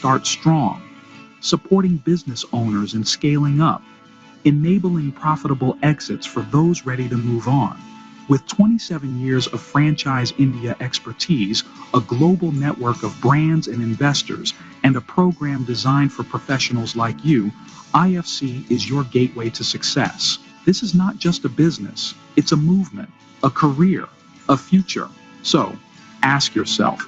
start strong, supporting business owners in scaling up, enabling profitable exits for those ready to move on. With 27 years of Franchise India expertise, a global network of brands and investors, and a program designed for professionals like you, IFC is your gateway to success. This is not just a business, it's a movement, a career, a future. So, ask yourself,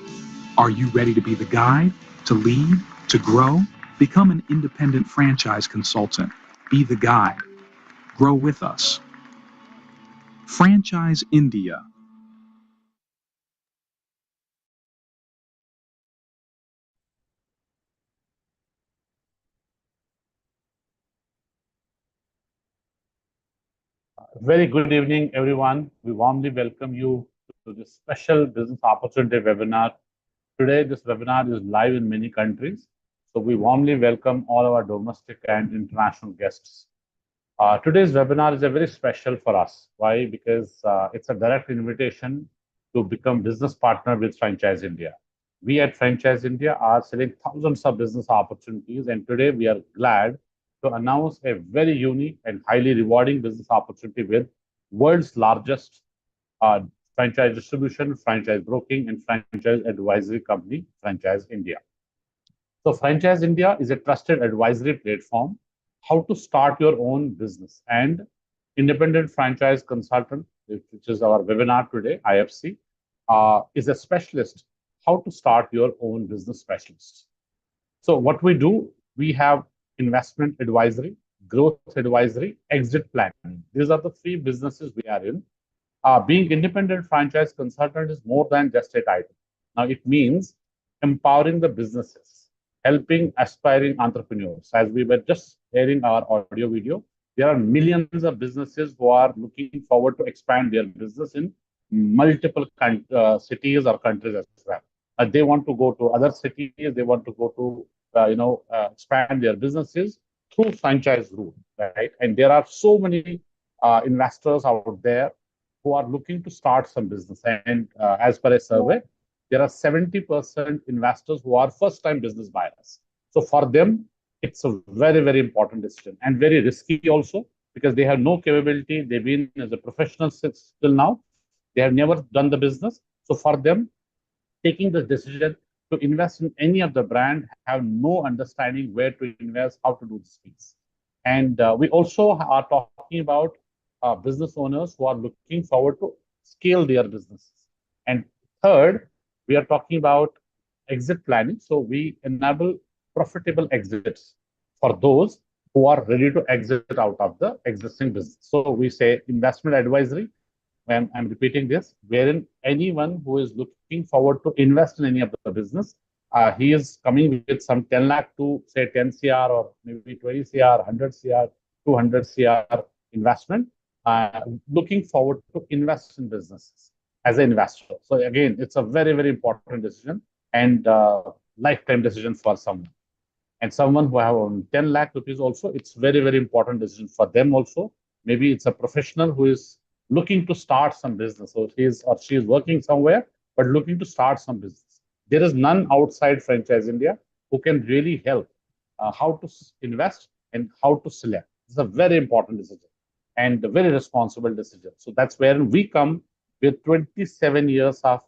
are you ready to be the guide, to lead, to grow? Become an independent franchise consultant. Be the guide. Grow with us. Franchise India. Very good evening, everyone. We warmly welcome you to this special business opportunity webinar. Today, this webinar is live in many countries. So we warmly welcome all our domestic and international guests. Today's webinar is a very special for us. Why? Because it's a direct invitation to become business partner with Franchise India. We at Franchise India are selling thousands of business opportunities, and today we are glad to announce a very unique and highly rewarding business opportunity with world's largest franchise distribution, franchise broking, and franchise advisory company, Franchise India. So Franchise India is a trusted advisory platform how to start your own business, and independent franchise consultant, which is our webinar today, IFC, is a specialist how to start your own business specialist. So what we do, we have investment advisory, growth advisory, exit planning. These are the three businesses we are in. Being independent franchise consultant is more than just a title. Now it means empowering the businesses, helping aspiring entrepreneurs. As we were just hearing our audio video, there are millions of businesses who are looking forward to expand their business in multiple cities or countries as well. They want to go to other cities, they want to go to expand their businesses through franchise route, right? And there are so many investors out there who are looking to start some business. And as per a survey, there are 70% investors who are first-time business buyers. So for them, it's a very, very important decision and very risky also, because they have no capability. They've been as a professional since till now. They have never done the business. So for them, taking the decision to invest in any of the brand, have no understanding where to invest, how to do this piece. And we also are talking about business owners who are looking forward to scale their businesses. And third, we are talking about exit planning. So we enable profitable exits for those who are ready to exit out of the existing business. So we say investment advisory, and I'm repeating this, wherein anyone who is looking forward to invest in any of the business, he is coming with some 10 lakh to say 10 CR or maybe 20 CR, 100 CR, 200 CR investment, looking forward to invest in businesses as an investor. So again, it's a very, very important decision and lifetime decision for someone. And someone who have 10 lakh rupees also, it's very, very important decision for them also. Maybe it's a professional who is looking to start some business. So he is or she is working somewhere, but looking to start some business. There is none outside Franchise India who can really help how to invest and how to select. It's a very important decision and a very responsible decision. So that's where we come with 27 years of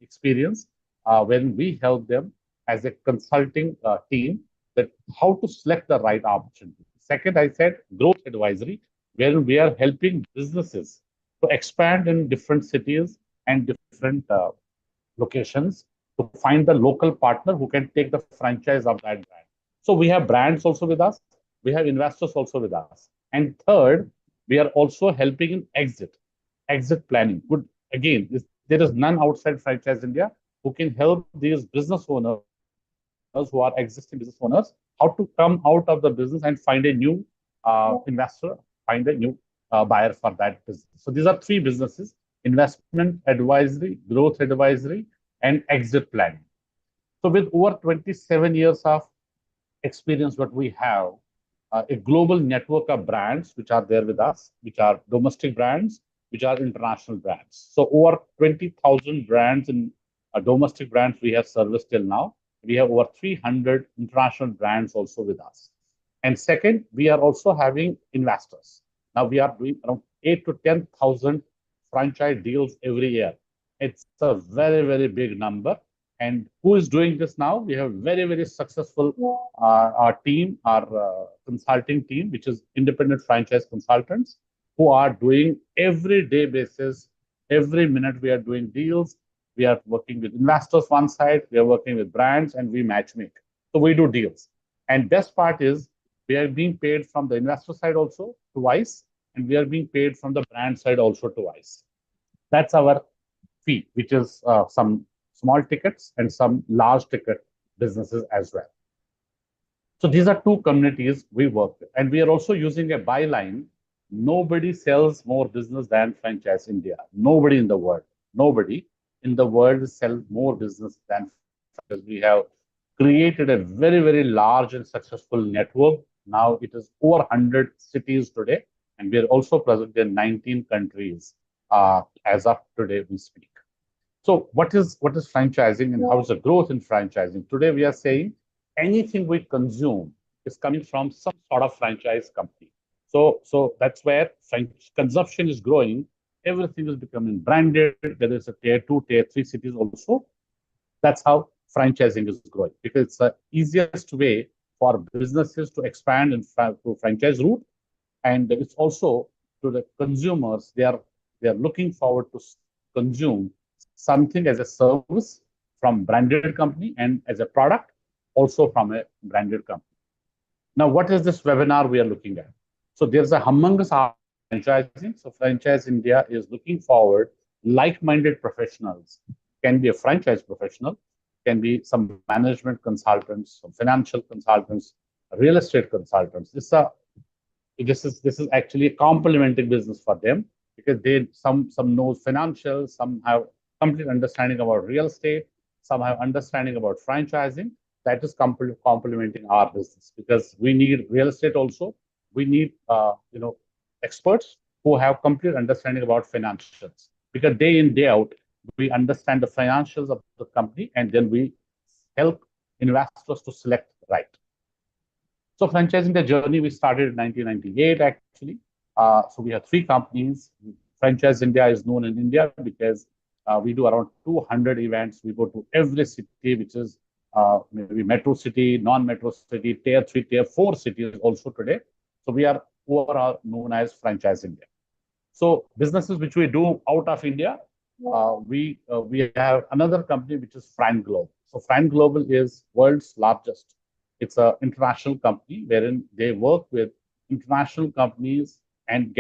experience when we help them as a consulting team that how to select the right opportunity. Second, I said growth advisory, where we are helping businesses to expand in different cities and different locations to find the local partner who can take the franchise of that brand. So we have brands also with us. We have investors also with us. And third, we are also helping in exit planning. Good. Again, there is none outside Franchise India who can help these business owners who are existing business owners how to come out of the business and find a new investor, find a new buyer for that business. So these are three businesses: investment advisory, growth advisory, and exit planning. So with over 27 years of experience, what we have, a global network of brands which are there with us, which are domestic brands, which are international brands. So over 20,000 brands in domestic brands we have serviced till now. We have over 300 international brands also with us. And second, we are also having investors. Now we are doing around 8 to 10,000 franchise deals every year. It's a very, very big number. And who is doing this now? We have very, very successful our team, our consulting team, which is independent franchise consultants, who are doing every day basis, every minute we are doing deals. We are working with investors one side, we are working with brands, and we match make. So we do deals. And best part is we are being paid from the investor side also twice, and we are being paid from the brand side also twice. That's our fee, which is some small tickets and some large ticket businesses as well. So these are two communities we work with. And we are also using a byline. Nobody sells more business than Franchise India. Nobody in the world. Nobody in the world sells more business than franchise. We have created a very, very large and successful network. Now it is over 100 cities today. And we are also present in 19 countries as of today we speak. So what is franchising and how is the growth in franchising? Today we are saying anything we consume is coming from some sort of franchise company. So that's where consumption is growing. Everything is becoming branded, whether it's a tier 2, tier 3 cities also. That's how franchising is growing, because it's the easiest way for businesses to expand to franchise route. And it's also to the consumers, they are looking forward to consume something as a service from branded company and as a product also from a branded company. Now, what is this webinar we are looking at? So there's a humongous franchising. So Franchise India is looking forward like-minded professionals. Can be a franchise professional, can be some management consultants, some financial consultants, real estate consultants. This is actually a complementary business for them, because they some knows financials, some have complete understanding about real estate, some have understanding about franchising. That is complementing our business, because we need real estate also. We need experts who have complete understanding about financials, because day in, day out, we understand the financials of the company, and then we help investors to select right. So franchising the journey, we started in 1998, actually. So we have 3 companies. Franchise India is known in India because we do around 200 events. We go to every city, which is maybe metro city, non-metro city, tier 3, tier 4 cities also today. So we are overall known as Franchise India. So businesses which we do out of India, we have another company which is Fran Global. So Fran Global is world's largest. It's an international company wherein they work with international companies and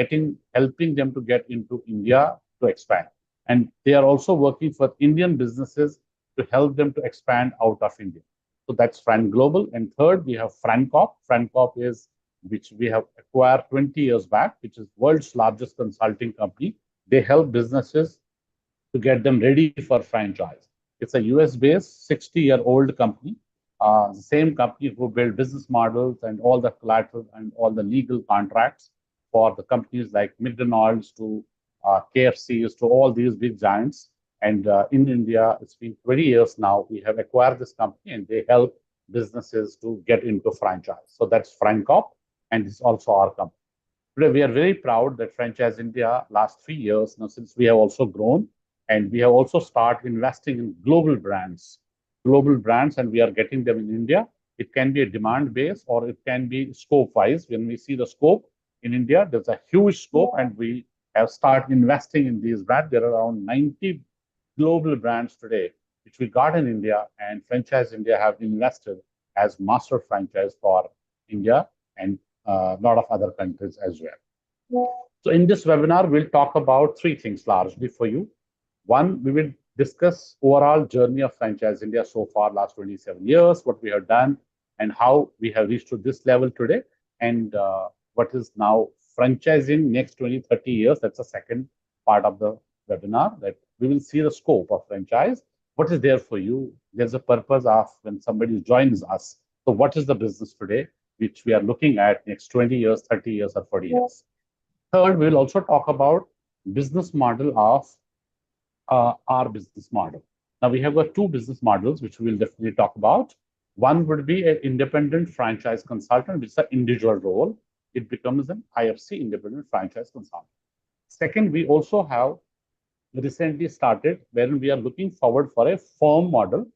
helping them to get into India to expand. And they are also working for Indian businesses to help them to expand out of India. So that's Fran Global. And third, we have FranCorp. FranCorp is which we have acquired 20 years back, which is world's largest consulting company. They help businesses to get them ready for franchise. It's a US-based 60-year-old company. The same company who build business models and all the collateral and all the legal contracts for the companies like McDonald's to KFCs to all these big giants. And in India, it's been 20 years now. We have acquired this company, and they help businesses to get into franchise. So that's FranCorp, and it's also our company. Today, we are very proud that Franchise India, last 3 years now, since we have also grown, and we have also started investing in global brands, and we are getting them in India. It can be a demand base or it can be scope wise. When we see the scope in India, there's a huge scope, and we have started investing in these brands. There are around 90 global brands today, which we got in India, and Franchise India have invested as master franchise for India and a lot of other countries as well. So in this webinar, we'll talk about 3 things largely for you. One, we will discuss overall journey of Franchise India so far, last 27 years, what we have done and how we have reached to this level today, and what is now franchising next 20, 30 years. That's the second part of the webinar, that we will see the scope of franchise. What is there for you? There's a purpose of when somebody joins us. So what is the business today, which we are looking at next 20 years, 30 years, or 40 years? Third, we will also talk about business model of our business model. Now we have got two business models, which we will definitely talk about. One would be an independent franchise consultant, which is an individual role. It becomes an IFC, independent franchise consultant. Second, we also have recently started wherein we are looking forward for a firm model.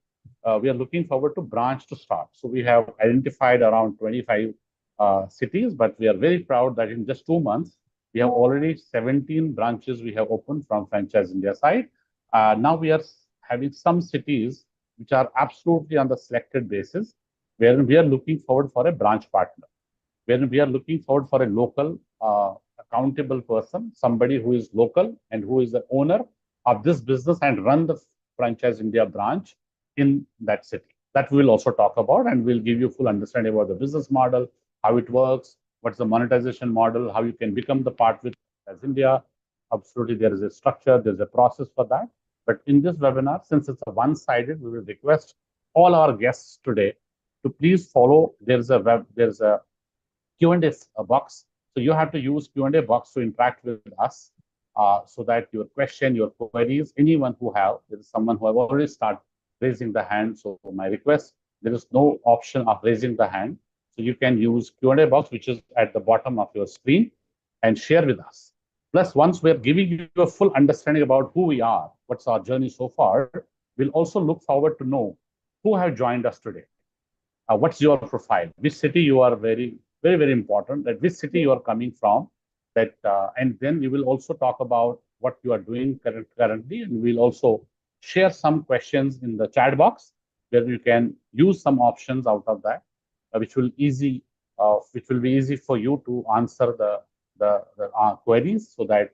We are looking forward to branch to start. So we have identified around 25 cities, but we are very proud that in just 2 months, we have already 17 branches we have opened from Franchise India side. Now we are having some cities which are absolutely on the selected basis, wherein we are looking forward for a branch partner, wherein we are looking forward for a local accountable person, somebody who is local and who is the owner of this business and run the Franchise India branch in that city. That we will also talk about, and we'll give you full understanding about the business model, how it works, what's the monetization model, how you can become the part with Franchise India. Absolutely, there is a structure, there's a process for that. But in this webinar, since it's a one-sided, we will request all our guests today to please follow. There's a Q&A box. So you have to use Q&A box to interact with us, so that your question, your queries, anyone who have, there is someone who have already started raising the hand. So my request, there is no option of raising the hand. So you can use Q&A box, which is at the bottom of your screen, and share with us. Plus, once we're giving you a full understanding about who we are, what's our journey so far, we'll also look forward to know who have joined us today. What's your profile? Which city you are very important, that which city you are coming from, that and then we will also talk about what you are doing currently, and we'll also share some questions in the chat box where you can use some options out of that, which will be easy for you to answer the queries, so that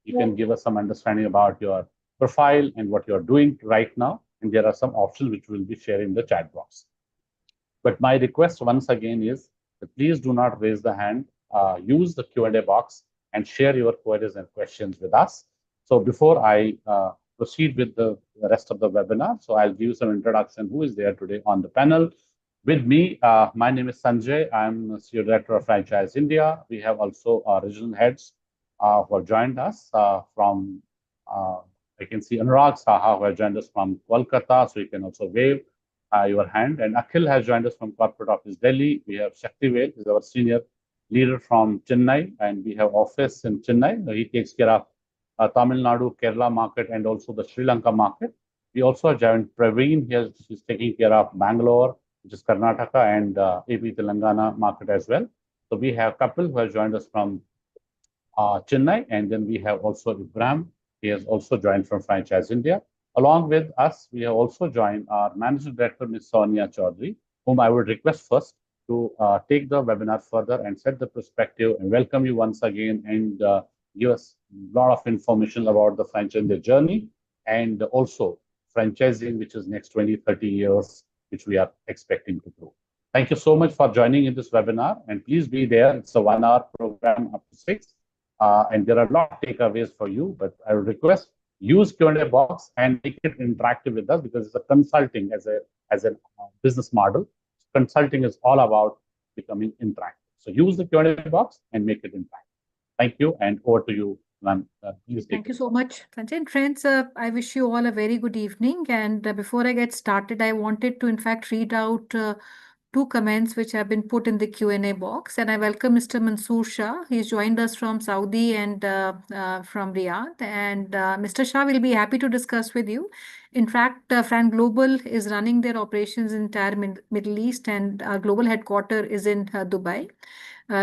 you can give us some understanding about your profile and what you are doing right now. And there are some options which we'll be sharing in the chat box. But my request once again is that please do not raise the hand. Use the Q&A box and share your queries and questions with us. So before I proceed with the rest of the webinar, so I'll give you some introduction who is there today on the panel. With me, my name is Sanjay. I'm CEO Director of Franchise India. We have also our regional heads who have joined us from, I can see Anurag Saha who have joined us from Kolkata, so you can also wave your hand. And Akhil has joined us from Corporate Office Delhi. We have Shaktivel, who is our senior leader from Chennai, and we have office in Chennai. He takes care of Tamil Nadu, Kerala market, and also the Sri Lanka market. We also have joined Praveen. He's taking care of Bangalore, which is Karnataka, and AP Telangana market as well. So we have couple who has joined us from Chennai, and then we have also Ibrahim. He has also joined from Franchise India. Along with us, we have also joined our Managing Director, Ms. Sonia Chaudhary, whom I would request first to take the webinar further and set the perspective and welcome you once again, and give us a lot of information about the franchising journey and also franchising, which is next 20, 30 years, which we are expecting to grow. Thank you so much for joining in this webinar, and please be there. It's a 1-hour program up to 6, and there are a lot of takeaways for you, but I would request use Q&A box and make it interactive with us, because it's a consulting as a business model. Consulting is all about becoming interactive. So use the Q&A box and make it interactive. Thank you, and over to you, ma'am. Please take Thank you so much, Sanjay. And friends, I wish you all a very good evening. And before I get started, I wanted to, in fact, read out two comments which have been put in the Q&A box. And I welcome Mr. Mansoor Shah. He's joined us from Saudi and from Riyadh. And Mr. Shah will be happy to discuss with you. In fact, Fran Global is running their operations in entire Middle East, and our global headquarter is in Dubai.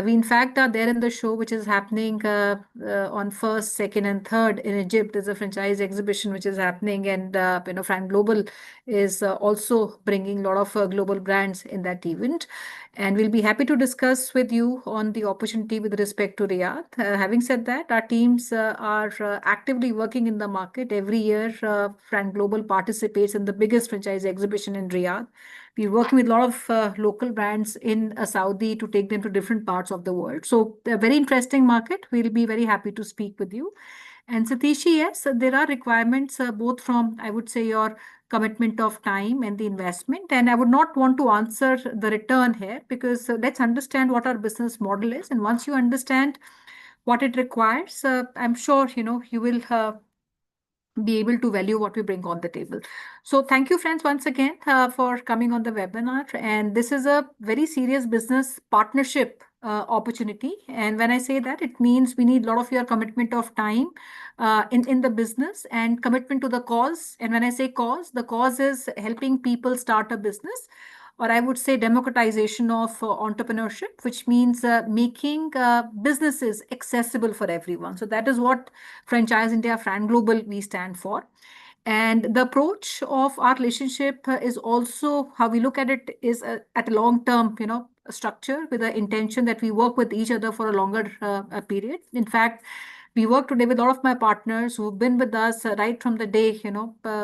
We in fact are there in the show, which is happening on 1st, 2nd, and 3rd in Egypt. There's a franchise exhibition which is happening, and Frank Global is also bringing a lot of global brands in that event. And we'll be happy to discuss with you on the opportunity with respect to Riyadh. Having said that, our teams are actively working in the market. Every year, Frank Global participates in the biggest franchise exhibition in Riyadh. We're working with a lot of local brands in Saudi to take them to different parts of the world. So a very interesting market. We'll be very happy to speak with you. And Satishi, yes, there are requirements both from, I would say, your commitment of time and the investment. And I would not want to answer the return here, because let's understand what our business model is. And once you understand what it requires, I'm sure, you will be able to value what we bring on the table. So thank you, friends, once again for coming on the webinar. And this is a very serious business partnership opportunity. And when I say that, it means we need a lot of your commitment of time in the business and commitment to the cause. And when I say cause, the cause is helping people start a business, or I would say democratization of entrepreneurship, which means making businesses accessible for everyone. So that is what Franchise India, Fran Global, we stand for. And the approach of our relationship is also how we look at it is at a long term, structure with the intention that we work with each other for a longer period. In fact, we work today with a lot of my partners who've been with us right from the day,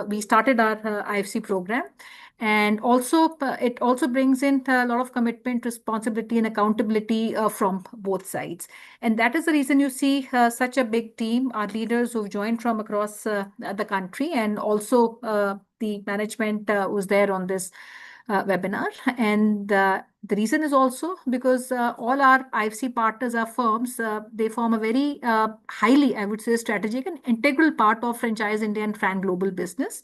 we started our IFC program. And also, it also brings in a lot of commitment, responsibility, and accountability from both sides. And that is the reason you see such a big team, our leaders who've joined from across the country, and also the management was there on this webinar. And the reason is also because all our IFC partners are firms. They form a very highly, I would say, strategic and integral part of Franchise India and Fran Global business.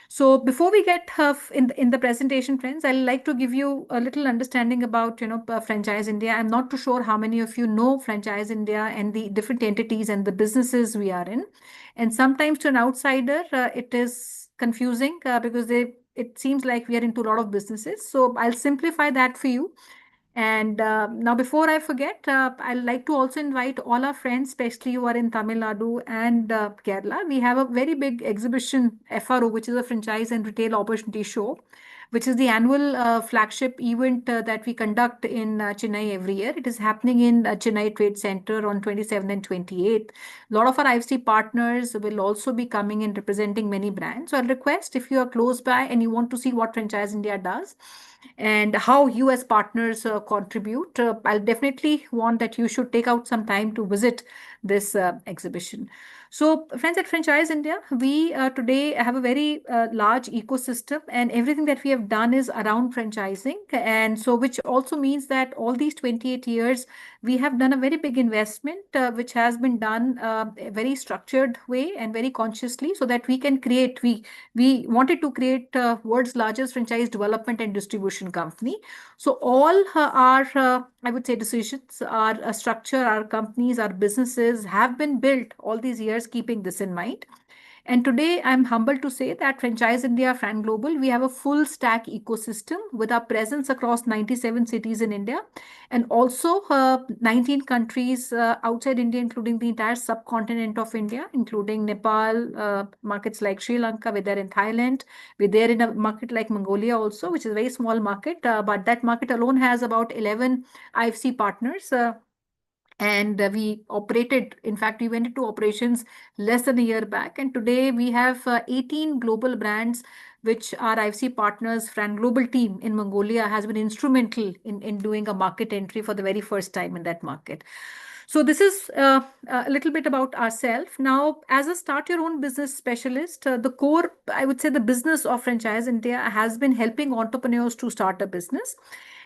So before we get in the presentation, friends, I'd like to give you a little understanding about Franchise India. I'm not too sure how many of you know Franchise India and the different entities and the businesses we are in. And sometimes to an outsider, it is confusing because it seems like we are into a lot of businesses. So I'll simplify that for you. And now, before I forget, I'd like to also invite all our friends, especially who are in Tamil Nadu and Kerala. We have a very big exhibition, FRO, which is a Franchise and Retail Opportunity Show, which is the annual flagship event that we conduct in Chennai every year. It is happening in Chennai Trade Center on 27th and 28th. A lot of our IFC partners will also be coming and representing many brands. So I'll request, if you are close by and you want to see what Franchise India does and how you as partners contribute, I'll definitely want that you should take out some time to visit this exhibition. So, friends, at Franchise India, we today have a very large ecosystem, and everything that we have done is around franchising. And so, which also means that all these 28 years, we have done a very big investment, which has been done a very structured way and very consciously, so that we can create. We wanted to create world's largest franchise development and distribution company. So all our, I would say, decisions, our structure, our companies, our businesses have been built all these years keeping this in mind. And today, I'm humbled to say that Franchise India, Fran Global, we have a full stack ecosystem with our presence across 97 cities in India and also 19 countries outside India, including the entire subcontinent of India, including Nepal, markets like Sri Lanka, we're there in Thailand, we're there in a market like Mongolia also, which is a very small market, but that market alone has about 11 IFC partners. And we operated, in fact, we went into operations less than a year back. And today we have 18 global brands, which our IFC partners, Fran Global team in Mongolia has been instrumental in doing a market entry for the very first time in that market. So this is a little bit about ourselves. Now, as a start your own business specialist, the core, I would say, the business of Franchise India has been helping entrepreneurs to start a business.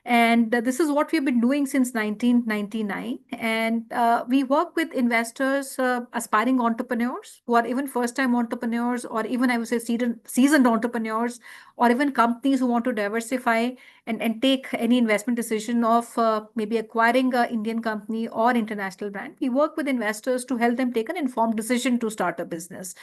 And this is what we've been doing since 1999. And we work with investors, aspiring entrepreneurs who are even first-time entrepreneurs, or even, I would say, seasoned entrepreneurs, or even companies who want to diversify and take any investment decision of maybe acquiring an Indian company or international brand. We work with investors to help them take an informed decision to start a business.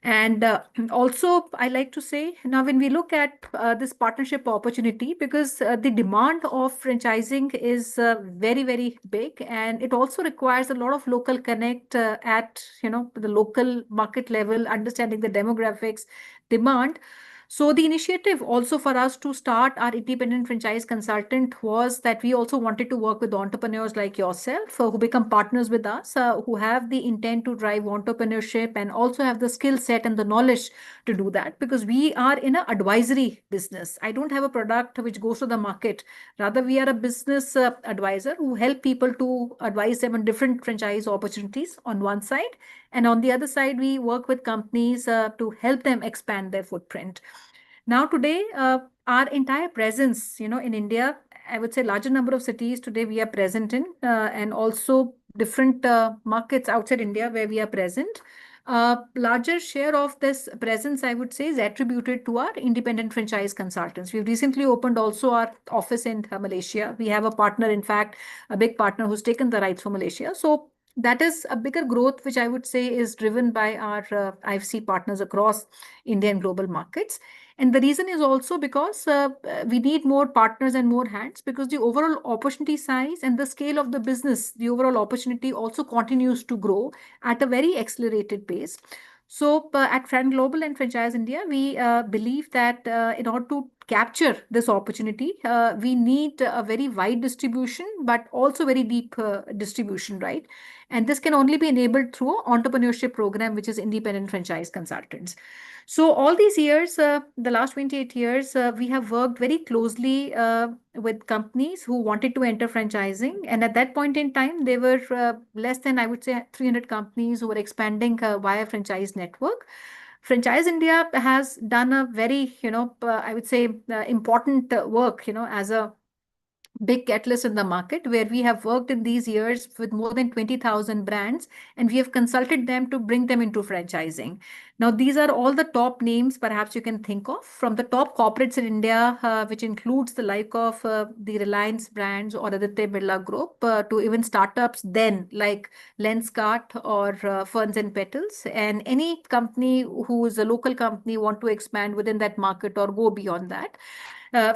And also, I like to say now, when we look at this partnership opportunity, because the demand of franchising is very, very big, and it also requires a lot of local connect at the local market level, understanding the demographics, demand. So the initiative also for us to start our independent franchise consultant was that we also wanted to work with entrepreneurs like yourself who become partners with us, who have the intent to drive entrepreneurship and also have the skill set and the knowledge to do that, because we are in an advisory business. I don't have a product which goes to the market. Rather, we are a business advisor who help people to advise them on different franchise opportunities on one side. And on the other side, we work with companies to help them expand their footprint. Now, today, our entire presence, in India, I would say larger number of cities today we are present in, and also different markets outside India where we are present. Larger share of this presence, I would say, is attributed to our independent franchise consultants. We've recently opened also our office in Malaysia. We have a partner, in fact, a big partner who's taken the rights for Malaysia. So that is a bigger growth, which I would say is driven by our IFC partners across India and global markets. And the reason is also because we need more partners and more hands, because the overall opportunity size and the scale of the business, the overall opportunity also continues to grow at a very accelerated pace. So at Fran Global and Franchise India, we believe that in order to capture this opportunity, we need a very wide distribution, but also very deep distribution, right? And this can only be enabled through an entrepreneurship program, which is independent franchise consultants. So all these years, the last 28 years, we have worked very closely with companies who wanted to enter franchising. And at that point in time, there were less than, I would say, 300 companies who were expanding via franchise network. Franchise India has done a very, I would say, important work, as a big catalyst in the market, where we have worked in these years with more than 20,000 brands, and we have consulted them to bring them into franchising. Now, these are all the top names perhaps you can think of, from the top corporates in India, which includes the like of the Reliance brands or Aditya Birla Group, to even startups then like Lenskart or Ferns and Petals, and any company who is a local company want to expand within that market or go beyond that.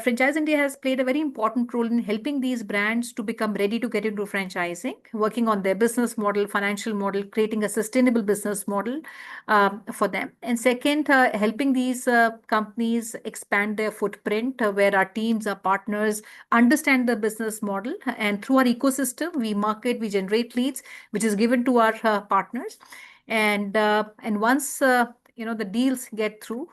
Franchise India has played a very important role in helping these brands to become ready to get into franchising, working on their business model, financial model, creating a sustainable business model for them. And second, helping these companies expand their footprint, where our teams, our partners understand the business model. And through our ecosystem, we market, we generate leads, which is given to our partners. And once the deals get through,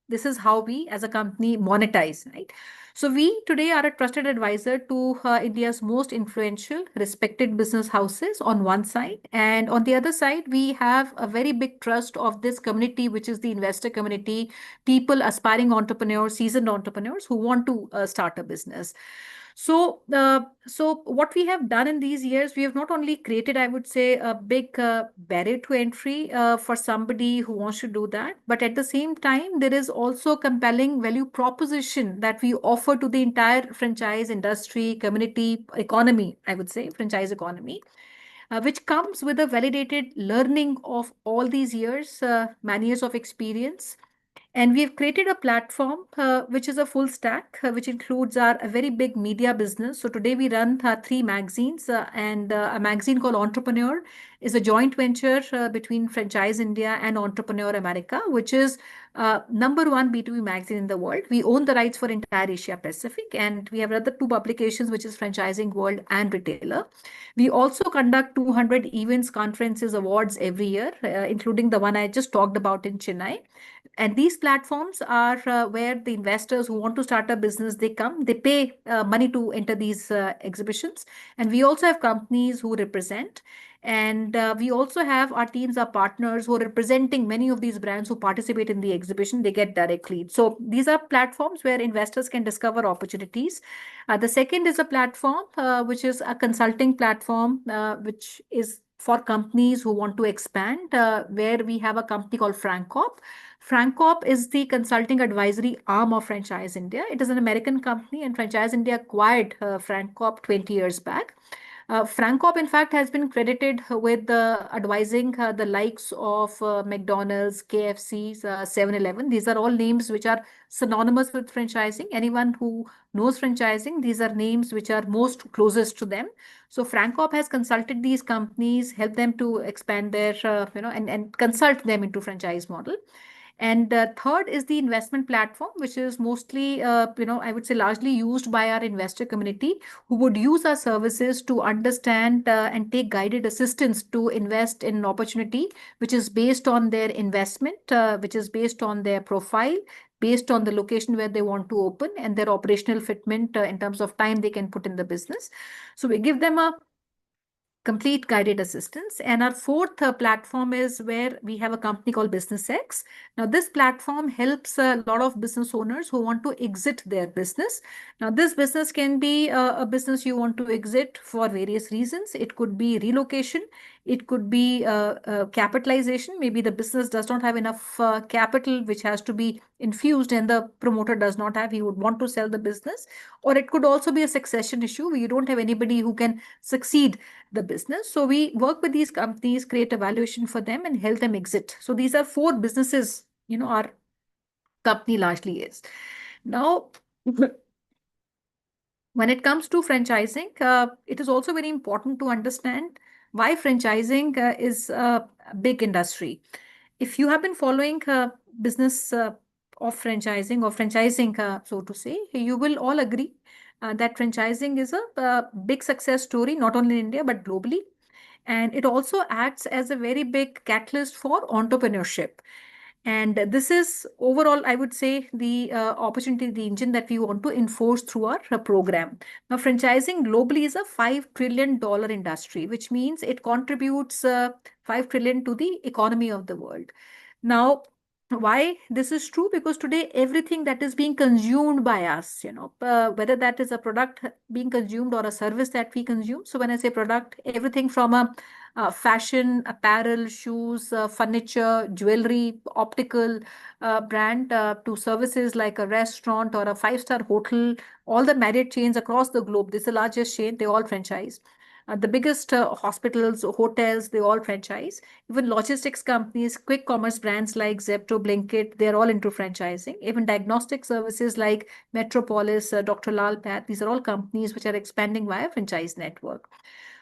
this is how we as a company monetize, right? So we today are a trusted advisor to India's most influential, respected business houses on one side. And on the other side, we have a very big trust of this community, which is the investor community, people, aspiring entrepreneurs, seasoned entrepreneurs who want to start a business. So what we have done in these years, we have not only created, I would say, a big barrier to entry for somebody who wants to do that, but at the same time, there is also compelling value proposition that we offer to the entire franchise industry, community, economy, I would say, franchise economy, which comes with a validated learning of all these years, many years of experience. And we've created a platform which is a full stack, which includes our a very big media business. So today we run three magazines, and a magazine called Entrepreneur is a joint venture between Franchise India and Entrepreneur America, which is number one B2B magazine in the world. We own the rights for entire Asia Pacific, and we have other two publications, which is Franchising World and Retailer. We also conduct 200 events, conferences, awards every year, including the one I just talked about in Chennai. And these platforms are where the investors who want to start a business, they come, they pay money to enter these exhibitions. And we also have companies who represent. And we also have our teams, our partners who are representing many of these brands who participate in the exhibition. They get direct leads. So these are platforms where investors can discover opportunities. The second is a platform which is a consulting platform, which is for companies who want to expand, where we have a company called FrankCorp. FrankCorp is the consulting advisory arm of Franchise India. It is an American company, and Franchise India acquired FrankCorp 20 years back. FrankCorp, in fact, has been credited with advising the likes of McDonald's, KFC, 7-Eleven. These are all names which are synonymous with franchising. Anyone who knows franchising, these are names which are most closest to them. So FrankCorp has consulted these companies, helped them to expand their, and consult them into franchise model. And third is the investment platform, which is mostly, I would say largely used by our investor community, who would use our services to understand and take guided assistance to invest in an opportunity, which is based on their investment, which is based on their profile, based on the location where they want to open, and their operational fitment in terms of time they can put in the business. So we give them a complete guided assistance. And our fourth platform is where we have a company called BusinessX. Now, this platform helps a lot of business owners who want to exit their business. Now, this business can be a business you want to exit for various reasons. It could be relocation. It could be capitalization. Maybe the business does not have enough capital, which has to be infused, and the promoter does not have. He would want to sell the business. Or it could also be a succession issue where you don't have anybody who can succeed the business. So we work with these companies, create a valuation for them, and help them exit. So these are four businesses, our company largely is. Now, when it comes to franchising, it is also very important to understand why franchising is a big industry. If you have been following business of franchising, so to say, you will all agree that franchising is a big success story, not only in India, but globally. And it also acts as a very big catalyst for entrepreneurship. And this is overall, I would say, the opportunity, the engine that we want to enforce through our program. Now, franchising globally is a $5 trillion industry, which means it contributes 5 trillion to the economy of the world. Now, why this is true? Because today everything that is being consumed by us, whether that is a product being consumed or a service that we consume. So when I say product, everything from a fashion, apparel, shoes, furniture, jewelry, optical brand to services like a restaurant or a five-star hotel, all the Marriott chains across the globe. This is the largest chain. They all franchise. The biggest hospitals, hotels, they all franchise. Even logistics companies, quick commerce brands like Zepto, Blinkit, they're all into franchising. Even diagnostic services like Metropolis, Dr. Lal Path, these are all companies which are expanding via franchise network.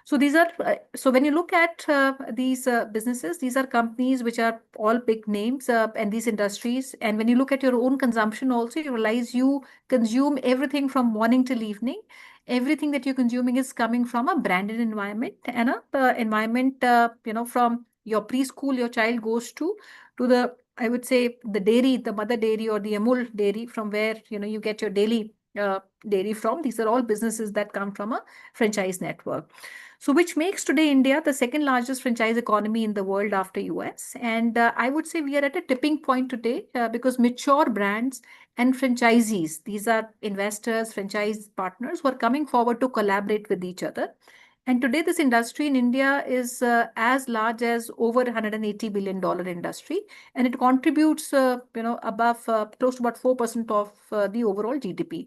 So these are so when you look at these businesses, these are companies which are all big names and these industries. And when you look at your own consumption, also you realize you consume everything from morning till evening. Everything that you're consuming is coming from a branded environment and a environment from your preschool your child goes to the, I would say, the dairy, the mother dairy or the Amul dairy, from where you get your daily dairy from. These are all businesses that come from a franchise network. So which makes today India the second largest franchise economy in the world after US. And I would say we are at a tipping point today because mature brands and franchisees, these are investors, franchise partners who are coming forward to collaborate with each other. And today this industry in India is as large as over $180 billion industry. And it contributes, above close to about 4% of the overall GDP.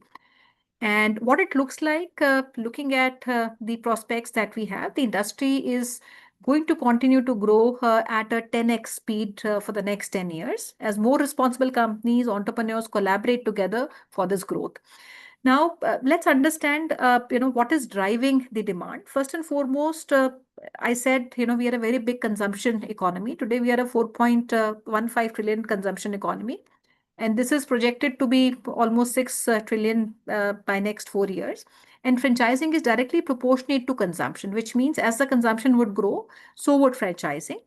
And what it looks like, looking at the prospects that we have, the industry is going to continue to grow at a 10x speed for the next 10 years as more responsible companies, entrepreneurs collaborate together for this growth. Now, let's understand, what is driving the demand. First and foremost, I said, we are a very big consumption economy. Today, we are a 4.15 trillion consumption economy. And this is projected to be almost 6 trillion by next 4 years. And franchising is directly proportionate to consumption, which means as the consumption would grow, so would franchising.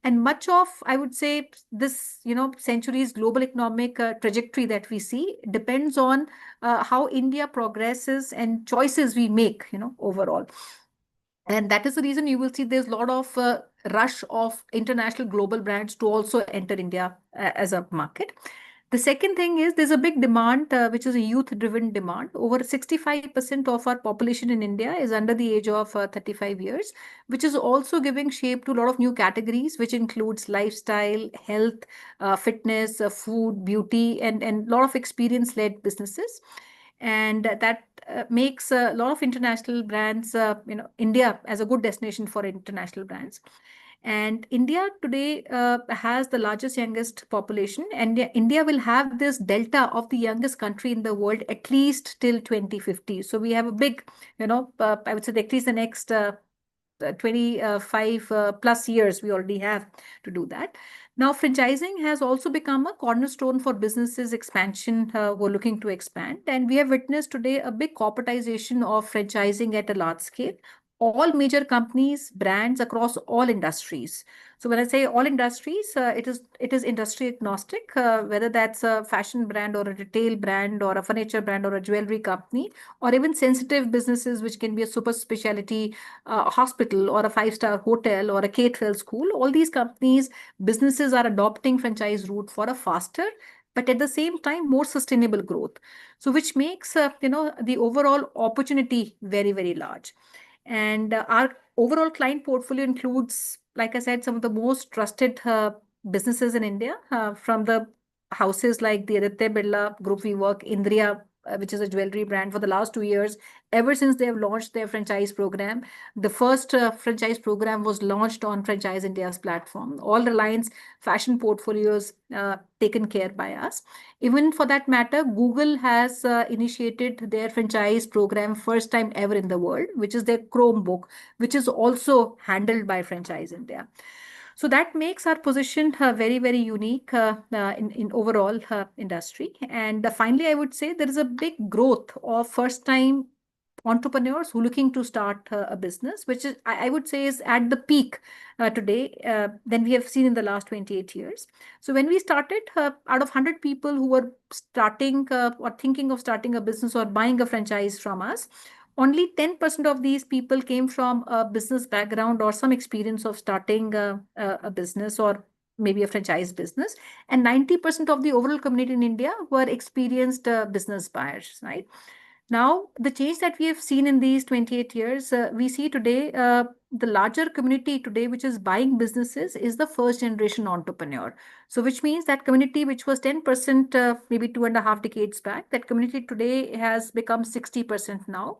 And much of, I would say, this, century's global economic trajectory that we see depends on how India progresses and choices we make, overall. And that is the reason you will see there's a lot of rush of international global brands to also enter India as a market. The second thing is there's a big demand, which is a youth-driven demand. Over 65% of our population in India is under the age of 35 years, which is also giving shape to a lot of new categories, which includes lifestyle, health, fitness, food, beauty, and a lot of experience-led businesses. And that makes a lot of international brands, India as a good destination for international brands. And India today has the largest, youngest population, and India will have this delta of the youngest country in the world at least till 2050. So we have a big, I would say at least the next 25 plus years we already have to do that. Now, franchising has also become a cornerstone for businesses expansion who are looking to expand. And we have witnessed today a big corporatization of franchising at a large scale. All major companies, brands across all industries. So when I say all industries, it is industry agnostic, whether that's a fashion brand or a retail brand or a furniture brand or a jewelry company, or even sensitive businesses, which can be a super specialty hospital or a five-star hotel or a K-12 school. All these companies, businesses are adopting franchise route for a faster, but at the same time, more sustainable growth. So which makes, the overall opportunity very, very large. And our overall client portfolio includes, like I said, some of the most trusted businesses in India, from the houses like the Aditya Birla Group. We work Indriya, which is a jewelry brand, for the last 2 years. Ever since they have launched their franchise program, the first franchise program was launched on Franchise India's platform. All Reliance fashion portfolios taken care by us. Even for that matter, Google has initiated their franchise program first time ever in the world, which is their Chromebook, which is also handled by Franchise India. So that makes our position very, very unique in overall industry. And finally, I would say there is a big growth of first time entrepreneurs who are looking to start a business, which is, I would say, is at the peak today than we have seen in the last 28 years. So when we started, out of 100 people who were starting or thinking of starting a business or buying a franchise from us, only 10% of these people came from a business background or some experience of starting a business or maybe a franchise business. And 90% of the overall community in India were experienced business buyers, right? Now, the change that we have seen in these 28 years, we see today the larger community today, which is buying businesses, is the first generation entrepreneur. So, which means that community, which was 10% maybe 2.5 decades back, that community today has become 60% now.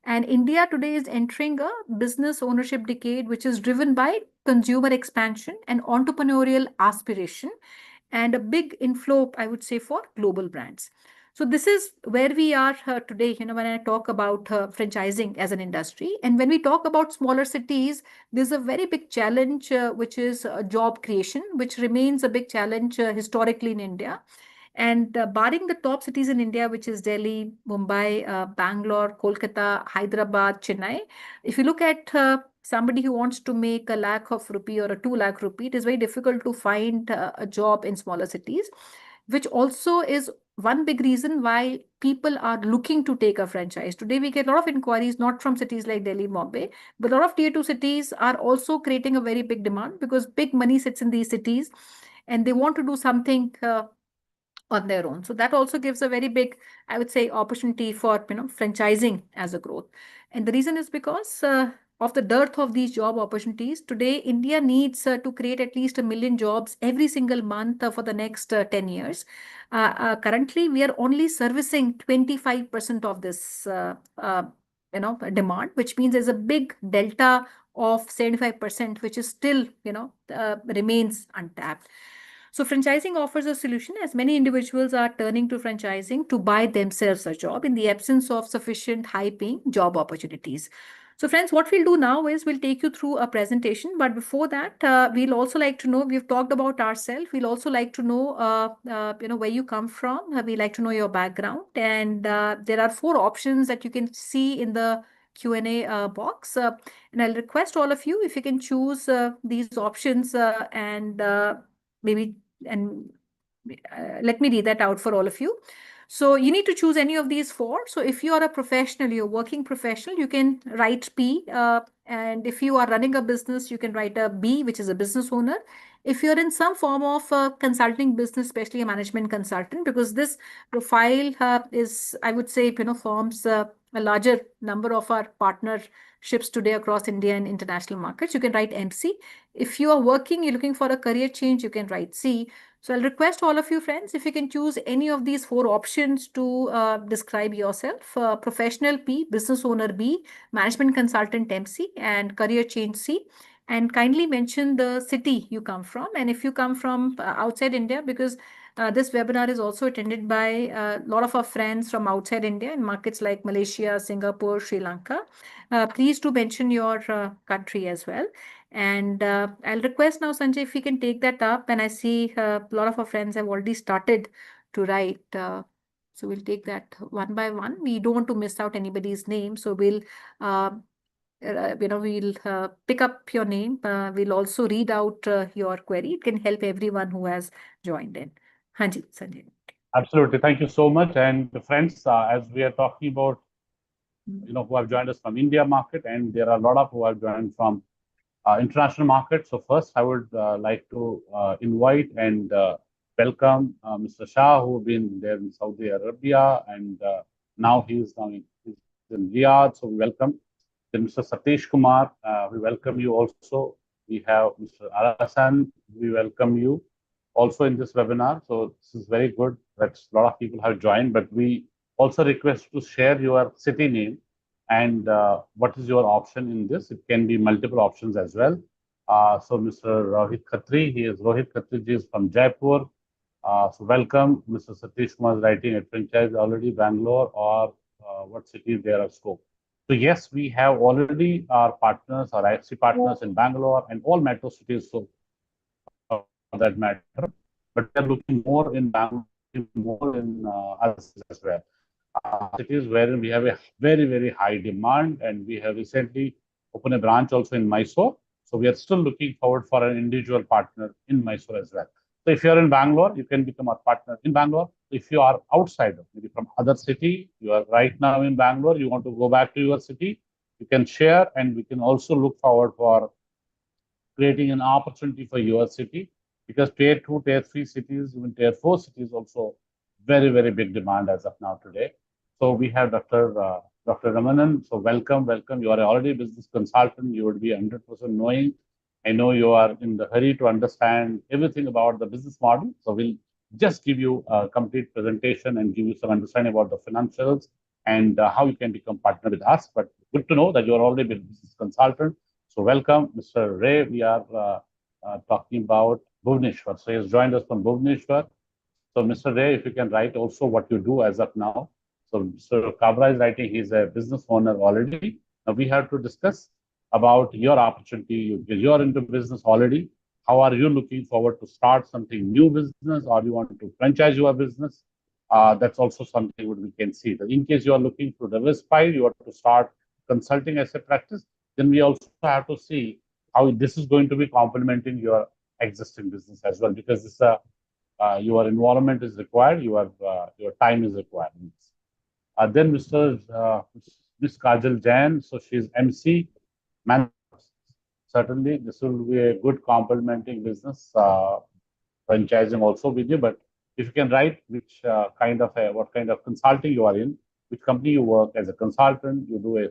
And India today is entering a business ownership decade, which is driven by consumer expansion and entrepreneurial aspiration, and a big inflow, I would say, for global brands. So this is where we are today, when I talk about franchising as an industry. And when we talk about smaller cities, there's a very big challenge, which is job creation, which remains a big challenge historically in India. And barring the top cities in India, which is Delhi, Mumbai, Bangalore, Kolkata, Hyderabad, Chennai, if you look at somebody who wants to make a lakh of rupee or a 2 lakh rupee, it is very difficult to find a job in smaller cities, which also is one big reason why people are looking to take a franchise. Today, we get a lot of inquiries, not from cities like Delhi, Mumbai, but a lot of tier two cities are also creating a very big demand because big money sits in these cities and they want to do something on their own. So that also gives a very big, I would say, opportunity for franchising as a growth. And the reason is because of the dearth of these job opportunities. Today, India needs to create at least 1 million jobs every single month for the next 10 years. Currently, we are only servicing 25% of this demand, which means there's a big delta of 75%, which is still, remains untapped. So franchising offers a solution as many individuals are turning to franchising to buy themselves a job in the absence of sufficient high-paying job opportunities. So friends, what we'll do now is we'll take you through a presentation. But before that, we'll also like to know, we've talked about ourselves. We'll also like to know, where you come from. We like to know your background. And there are 4 options that you can see in the Q&A box. And I'll request all of you, if you can choose these options and maybe and let me read that out for all of you. So you need to choose any of these 4. So if you are a professional, you're a working professional, you can write P. And if you are running a business, you can write a B, which is a business owner. If you're in some form of consulting business, especially a management consultant, because this profile is, I would say, forms a larger number of our partnerships today across India and international markets, you can write MC. If you are working, you're looking for a career change, you can write C. So I'll request all of you friends, if you can choose any of these 4 options to describe yourself. Professional P, business owner B, management consultant MC, and career change C. And kindly mention the city you come from. And if you come from outside India, because this webinar is also attended by a lot of our friends from outside India in markets like Malaysia, Singapore, Sri Lanka. Please do mention your country as well. And I'll request now, Sanjay, if we can take that up. And I see a lot of our friends have already started to write. So we'll take that one by one. We don't want to miss out anybody's name. So we'll pick up your name. We'll also read out your query. It can help everyone who has joined in. Hanji, Sanjay. Absolutely. Thank you so much. And friends, as we are talking about, who have joined us from India market, and there are a lot of who have joined from international market. So first, I would like to invite and welcome Mr. Shah, who have been there in Saudi Arabia, and now he's in Riyadh. So welcome. Then Mr. Satish Kumar, we welcome you also. We have Mr. Arasan, we welcome you also in this webinar. So this is very good that a lot of people have joined, but we also request to share your city name and what is your option in this. It can be multiple options as well. So Mr. Rohit Khatri, Rohit Khatri ji is from Jaipur. So welcome, Mr. Satish Kumar is writing at franchise already, Bangalore, or what city there are scope. So yes, we have already our partners, our IFC partners in Bangalore and all metro cities, so for that matter. But we are looking more in Bangalore, more in other cities as well. Cities wherein we have a very high demand, and we have recently opened a branch also in Mysore. So we are still looking forward for an individual partner in Mysore as well. So if you are in Bangalore, you can become our partner in Bangalore. If you are outside, maybe from other city, you are right now in Bangalore, you want to go back to your city, you can share, and we can also look forward for creating an opportunity for your city, because tier 2, tier 3 cities, even tier 4 cities also very big demand as of now today. So we have Dr. Ramanan. So welcome. You are already a business consultant. You would be 100% knowing. I know you are in the hurry to understand everything about the business model. So we'll just give you a complete presentation and give you some understanding about the financials and how you can become partner with us. But good to know that you are already a business consultant. So welcome, Mr. Ray. We are talking about Bhubaneswar. So he has joined us from Bhubaneswar. So Mr. Ray, if you can write also what you do as of now. So Mr. Kabra is writing, he's a business owner already. Now we have to discuss about your opportunity. You're into business already. How are you looking forward to start something new business, or you want to franchise your business? That's also something we can see. In case you are looking to diversify, you want to start consulting as a practice, then we also have to see how this is going to be complementing your existing business as well, because this your environment is required, your time is required. Then Miss Kajal Jain, so she's MC, man. Certainly, this will be a good complementing business, franchising also with you. But if you can write which what kind of consulting you are in, which company you work as a consultant, you do a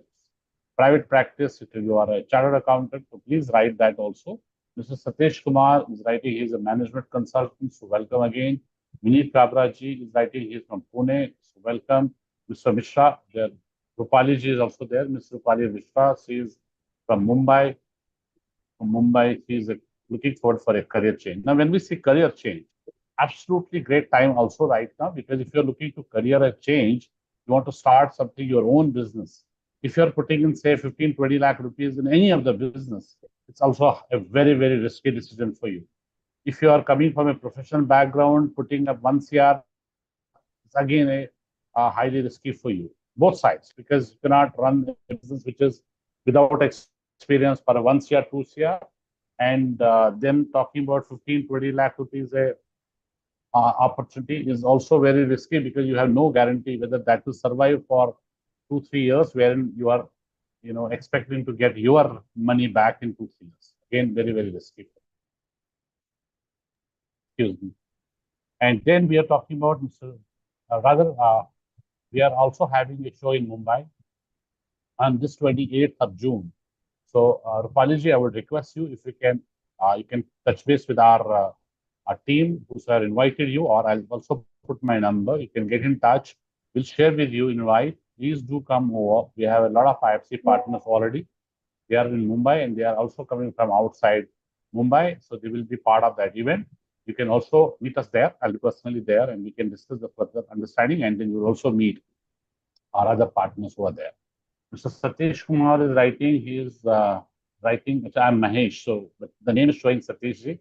private practice, you are a chartered accountant, so please write that also. Mr. Satish Kumar is writing, he is a management consultant, so welcome again. Vineet Kabraji is writing, he is from Pune, so welcome. Mr. Mishra, there. Rupali ji is also there. Ms. Rupali Mishra, she is from Mumbai. From Mumbai, she is looking forward for a career change. Now, when we see career change, absolutely great time also right now, because if you're looking to career change, you want to start something, your own business. If you're putting in, say, 15, 20 lakh rupees in any of the business, it's also a very risky decision for you. If you are coming from a professional background, putting up 1 CR, it's again a highly risky for you. Both sides, because you cannot run a business which is without experience for a 1 CR, 2 CR, and then talking about 15, 20 lakh rupees opportunity is also very risky, because you have no guarantee whether that will survive for 2-3 years, wherein you are, expecting to get your money back in 2-3 years. Again, very risky. Excuse me. And then we are talking about we are also having a show in Mumbai on this 28th of June. So, Rupali ji, I would request you, if you can touch base with our team who have invited you, or I'll also put my number. You can get in touch. We'll share with you invite. Please do come over. We have a lot of IFC partners already. They are in Mumbai, and they are also coming from outside Mumbai. So they will be part of that event. You can also meet us there. I'll be personally there, and we can discuss the further understanding, and then you'll also meet our other partners who are there. Mr. Satish Kumar is writing. He is writing. I'm Mahesh. So but the name is showing Satish ji.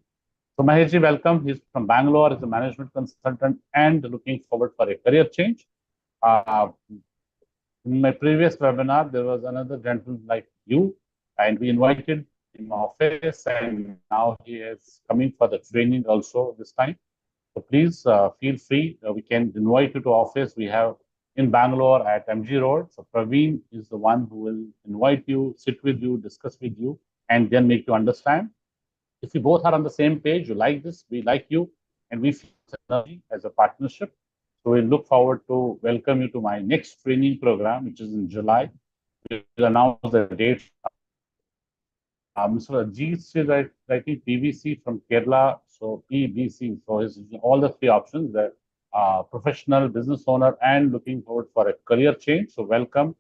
So Mahesh ji, welcome. He's from Bangalore. He's a management consultant and looking forward for a career change. In my previous webinar, there was another gentleman like you, and we invited him office, and now he is coming for the training also this time. So please feel free. We can invite you to office. We have in Bangalore at MG Road. So Praveen is the one who will invite you, sit with you, discuss with you, and then make you understand. If you both are on the same page, you like this, we like you, and we feel as a partnership. So we look forward to welcome you to my next training program, which is in July. We'll announce the dates. Mr. Ajit is writing PVC from Kerala, so PBC. So it's all the three options: the professional, business owner, and looking forward for a career change. So welcome.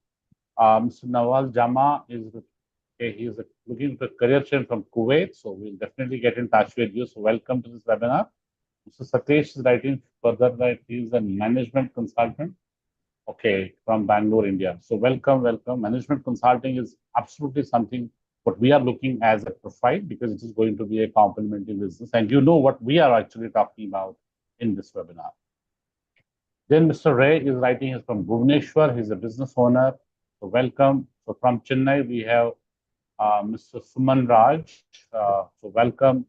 Mr. Nawal Jama is he's looking for career change from Kuwait. So we'll definitely get in touch with you. So welcome to this webinar. Mr. Satish is writing further that he's a management consultant. Okay, from Bangalore, India. So welcome, welcome. Management consulting is absolutely something what we are looking as a profile because it is going to be a complementary business. And you know what we are actually talking about in this webinar. Then Mr. Ray is writing, he's from Bhubaneswar. He's a business owner. So welcome. So from Chennai, we have Mr. Suman Raj. So welcome.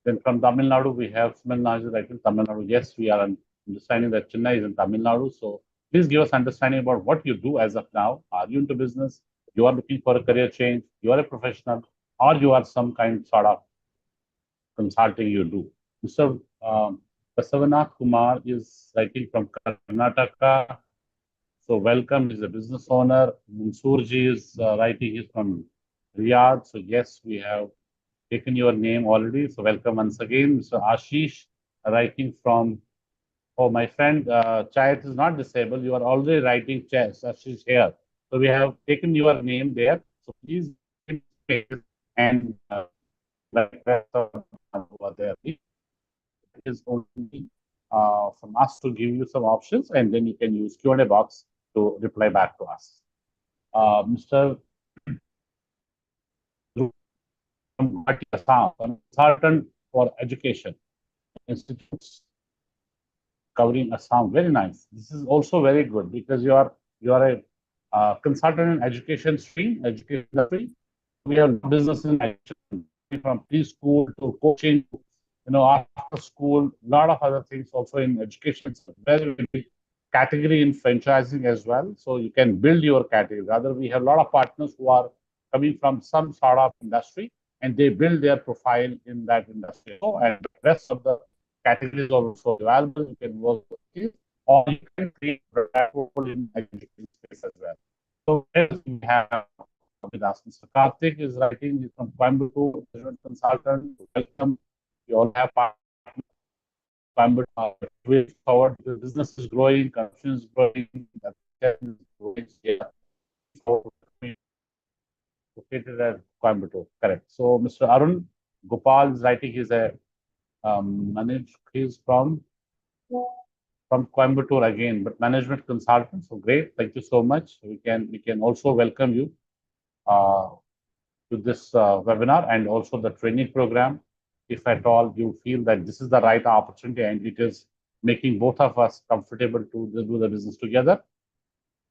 Then from Tamil Nadu, we have Suman Raj is writing Tamil Nadu. Yes, we are understanding that Chennai is in Tamil Nadu. So please give us understanding about what you do as of now. Are you into business? You are looking for a career change? You are a professional? Or you are some kind sort of consulting you do? Mr. Basavanath Kumar is writing from Karnataka. So welcome. He's a business owner. Mansoorji is writing. He's from Riyadh. So yes, we have taken your name already. So welcome once again. Mr. Ashish writing from, oh, my friend, Chayat is not disabled. You are already writing chess. Ashish here. So we have taken your name there. So please and like that over there. It is only from us to give you some options, and then you can use Q&A box to reply back to us. Mr. Assam, consultant for education institutes covering Assam. Very nice. This is also very good because you are a consultant in education stream, education industry. We have business in education from preschool to coaching, after school, a lot of other things also in education. It's a very, very big category in franchising as well. So you can build your category. Rather, we have a lot of partners who are coming from some sort of industry and they build their profile in that industry. And the rest of the categories are also available. You can work with it, or you can create a role in education space as well. So we have with us. Mr. Karthik is writing from Coimbatore, management consultant. Welcome. We all have partners. Coimbatore. Way forward. The business is growing, consumption is growing, the is growing. Yeah. So, located at Coimbatore. Correct. So Mr. Arun Gopal is writing. He's a he's from Coimbatore again, but management consultant. So great. Thank you so much. We can also welcome you to this webinar and also the training program. If at all you feel that this is the right opportunity and it is making both of us comfortable to do the business together.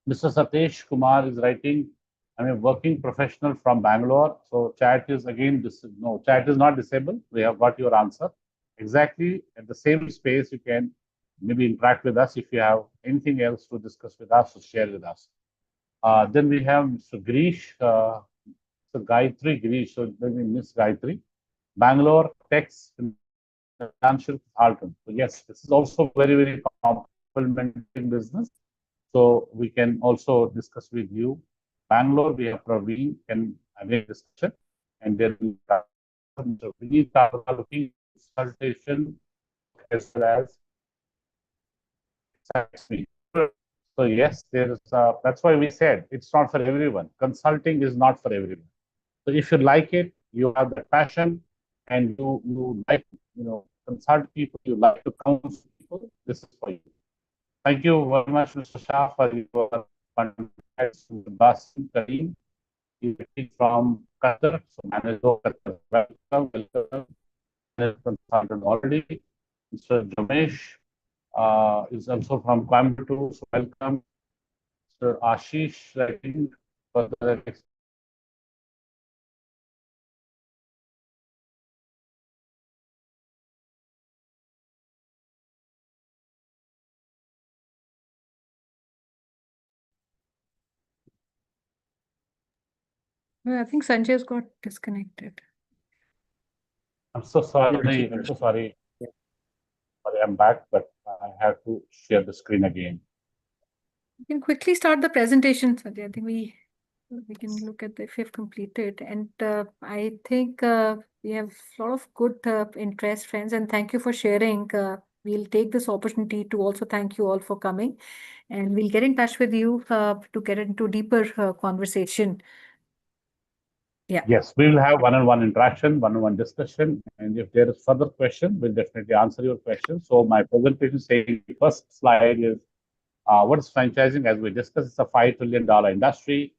Mr. Satish Kumar is writing, I'm a working professional from Bangalore. So chat is again, no, chat is not disabled. We have got your answer. Exactly at the same space, you can maybe interact with us if you have anything else to discuss with us or share with us. Then we have Mr. Grish, so Gayatri Grish, so let me miss Gayatri. Bangalore Techs Financial Consultant. So yes, this is also very, very complementary business. So we can also discuss with you. Bangalore, we have Praveen and again discussion, and then we need looking consultation as well as so yes, there is. That's why we said it's not for everyone. Consulting is not for everyone. So if you like it, you have the passion, and you like consult people, you like to counsel people. This is for you. Thank you very much, Mr. Shah, for your contacts with Basim Kareem. He's from Qatar, so manager Qatar. Welcome. Consultant already. Mr. Jamesh is also from Coimbatore, so welcome. Mr. Ashish, I think, for the Well, I think Sanjay's got disconnected. I'm so sorry. I'm so sorry. Sorry, I'm back, but I have to share the screen again. You can quickly start the presentation, Sanjay. I think we We can look at if you've completed. And I think we have a lot of good interest, friends, and thank you for sharing. We'll take this opportunity to also thank you all for coming, and we'll get in touch with you to get into deeper conversation. Yeah. Yes, we will have one-on-one interaction, one-on-one discussion, and if there is further question, we'll definitely answer your question. So my presentation saying first slide is what is franchising? As we discussed, it's a $5 trillion industry.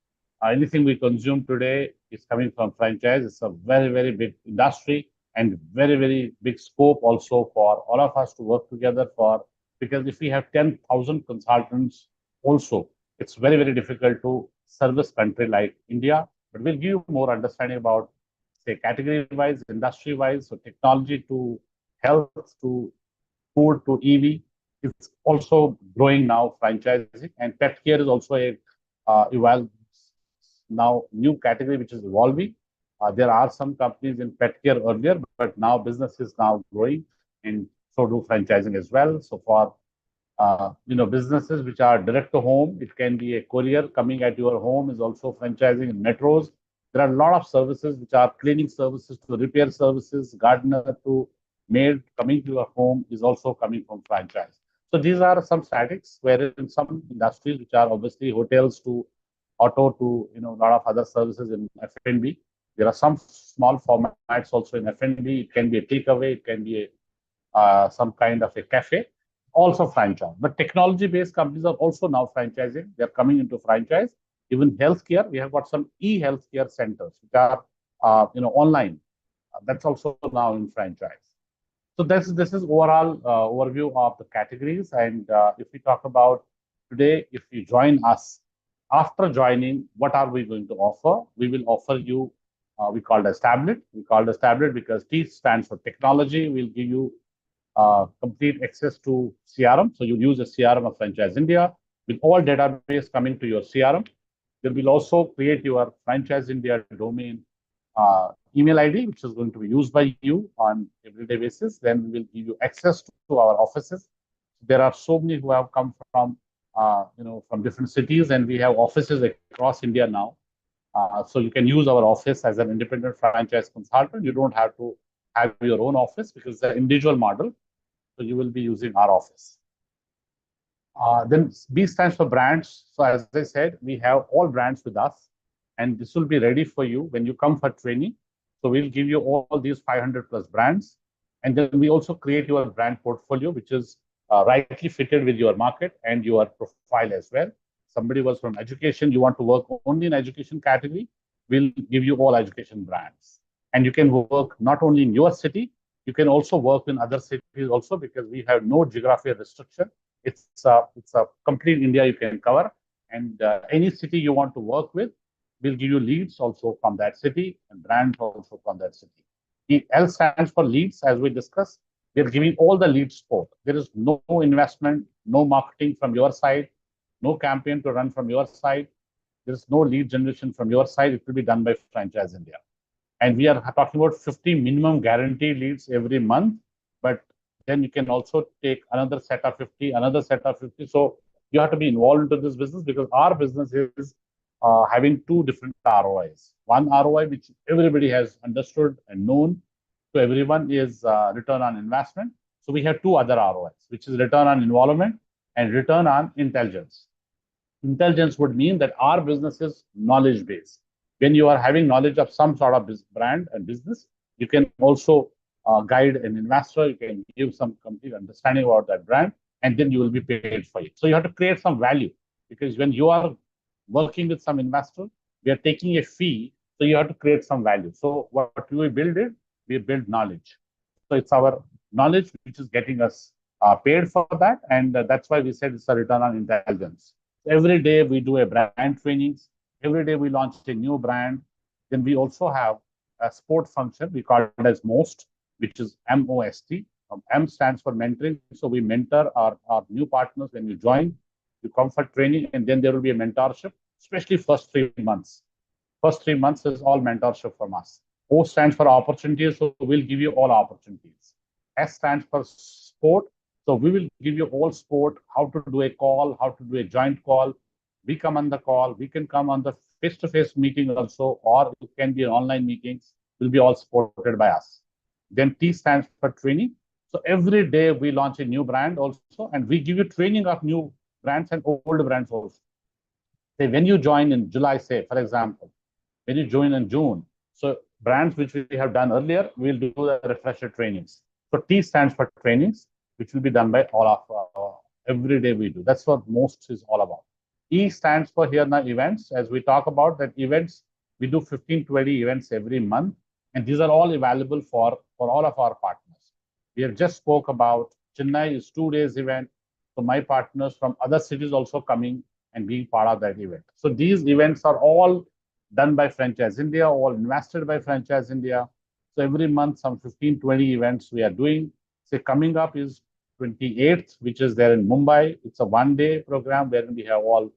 Anything we consume today is coming from franchise. It's a very, very big industry and very, very big scope also for all of us to work together for, because if we have 10,000 consultants also, it's very, very difficult to service country like India. But we'll give you more understanding about, say, category-wise, industry-wise, so technology to health to food to EV. It's also growing now, franchising, and pet care is also a evolve now new category which is evolving. There are some companies in pet care earlier, but now business is now growing, and so do franchising as well. So for businesses which are direct to home, it can be a courier coming at your home is also franchising in metros. There are a lot of services which are cleaning services to repair services, gardener to maid coming to your home is also coming from franchise. So these are some statics where in some industries which are obviously hotels to auto to a lot of other services in F&B. There are some small formats also in F&B. It can be a takeaway, it can be some kind of a cafe, also franchise. But technology-based companies are also now franchising. They're coming into franchise. Even healthcare, we have got some e-healthcare centers which are online. That's also now in franchise. So this is overall overview of the categories. And if we talk about today, if you join us, after joining, what are we going to offer? We will offer you, we call it as tablet. We call it as tablet because T stands for technology. We'll give you complete access to CRM. So you use a CRM of Franchise India with all database coming to your CRM. They will also create your Franchise India domain email ID, which is going to be used by you on everyday basis. Then we will give you access to our offices. There are so many who have come from from different cities, and we have offices across India now. So you can use our office as an independent franchise consultant. You don't have to have your own office because it's an individual model. So you will be using our office. Then B stands for brands. So as I said, we have all brands with us, and this will be ready for you when you come for training. So we'll give you all these 500 plus brands. And then we also create your brand portfolio, which is rightly fitted with your market and your profile as well. Somebody was from education, you want to work only in education category, we'll give you all education brands. And you can work not only in your city, you can also work in other cities also because we have no geographic restriction. It's a complete India you can cover. And any city you want to work with, we'll give you leads also from that city and brands also from that city. The L stands for leads, as we discussed. We're giving all the lead support. There is no investment, no marketing from your side, no campaign to run from your side. There's no lead generation from your side. It will be done by Franchise India. And we are talking about 50 minimum guaranteed leads every month. But then you can also take another set of 50, another set of 50. So you have to be involved into this business because our business is having two different ROIs. One ROI, which everybody has understood and known to everyone, is return on investment. So we have two other ROIs, which is return on involvement and return on intelligence. Intelligence would mean that our business is knowledge based. When you are having knowledge of some sort of brand and business, you can also guide an investor. You can give some complete understanding about that brand, and then you will be paid for it. So you have to create some value because when you are working with some investor, we are taking a fee. So you have to create some value. So what we build is we build knowledge. So it's our knowledge which is getting us paid for that, and that's why we said it's a return on intelligence. Every day we do a brand trainings. Every day we launch a new brand. Then we also have a sport function. We call it as MOST, which is MOST. M stands for mentoring. So we mentor our new partners when you join. You come for training, and then there will be a mentorship, especially first 3 months. First 3 months is all mentorship from us. O stands for opportunities. So we'll give you all opportunities. S stands for sport. So we will give you all sport, how to do a call, how to do a joint call. We come on the call. We can come on the face-to-face meeting also, or it can be an online meetings, will be all supported by us. Then T stands for training. So every day we launch a new brand also, and we give you training of new brands and old brands also. Say when you join in July, say for example, when you join in June, so brands which we have done earlier, we'll do the refresher trainings. So T stands for trainings, which will be done by all of every day we do. That's what most is all about. E stands for here now events. As we talk about that events, we do 15, 20 events every month, and these are all available for all of our partners. We have just spoke about Chennai is 2 days event. So my partners from other cities also coming and being part of that event. So these events are all done by Franchise India, all invested by Franchise India. So every month, some 15, 20 events we are doing. Say coming up is 28th, which is there in Mumbai. It's a one-day program where we have all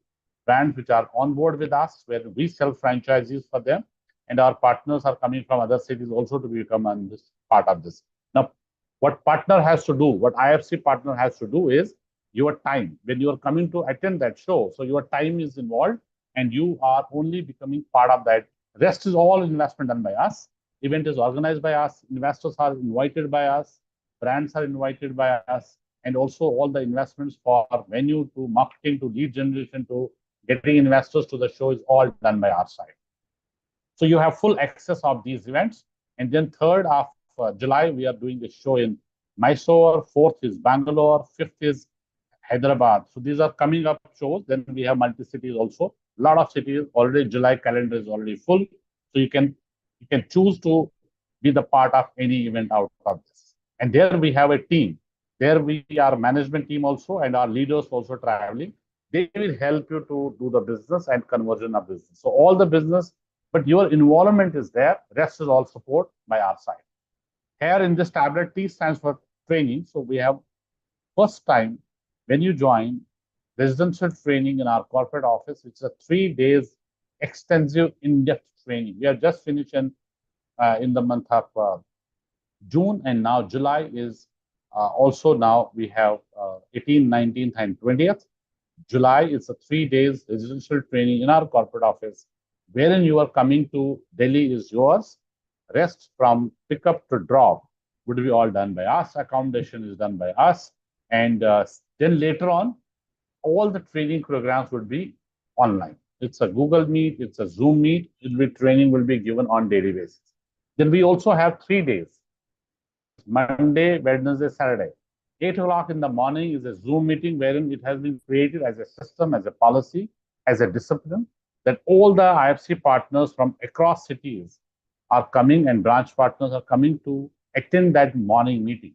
brands which are on board with us, where we sell franchises for them. And our partners are coming from other cities also to become on this part of this. Now, what partner has to do, what IFC partner has to do is your time. When you are coming to attend that show, so your time is involved and you are only becoming part of that. Rest is all investment done by us. Event is organized by us. Investors are invited by us. Brands are invited by us. And also all the investments for venue to marketing to lead generation to getting investors to the show is all done by our side. So you have full access of these events. And then 3rd of July, we are doing a show in Mysore. 4th is Bangalore. 5th is Hyderabad. So these are coming up shows. Then we have multi-cities also. A lot of cities already. July calendar is already full. So you can choose to be the part of any event out of this. And there we have a team. There we are management team also and our leaders also traveling. They will help you to do the business and conversion of business. So all the business, but your involvement is there. Rest is all support by our side. Here in this tablet, T stands for training. So we have first time when you join residential training in our corporate office, which is a 3 days extensive in-depth training. We have just finished in the month of June, and now July is also now we have 18th, 19th, and 20th. July is a 3 days residential training in our corporate office, wherein you are coming to Delhi is yours. Rest from pickup to drop would be all done by us. Accommodation is done by us. And then later on, all the training programs would be online. It's a Google Meet, it's a Zoom Meet. Training will be given on daily basis. Then we also have 3 days, Monday, Wednesday, Saturday. 8 o'clock in the morning is a Zoom meeting wherein it has been created as a system, as a policy, as a discipline, that all the IFC partners from across cities are coming and branch partners are coming to attend that morning meeting.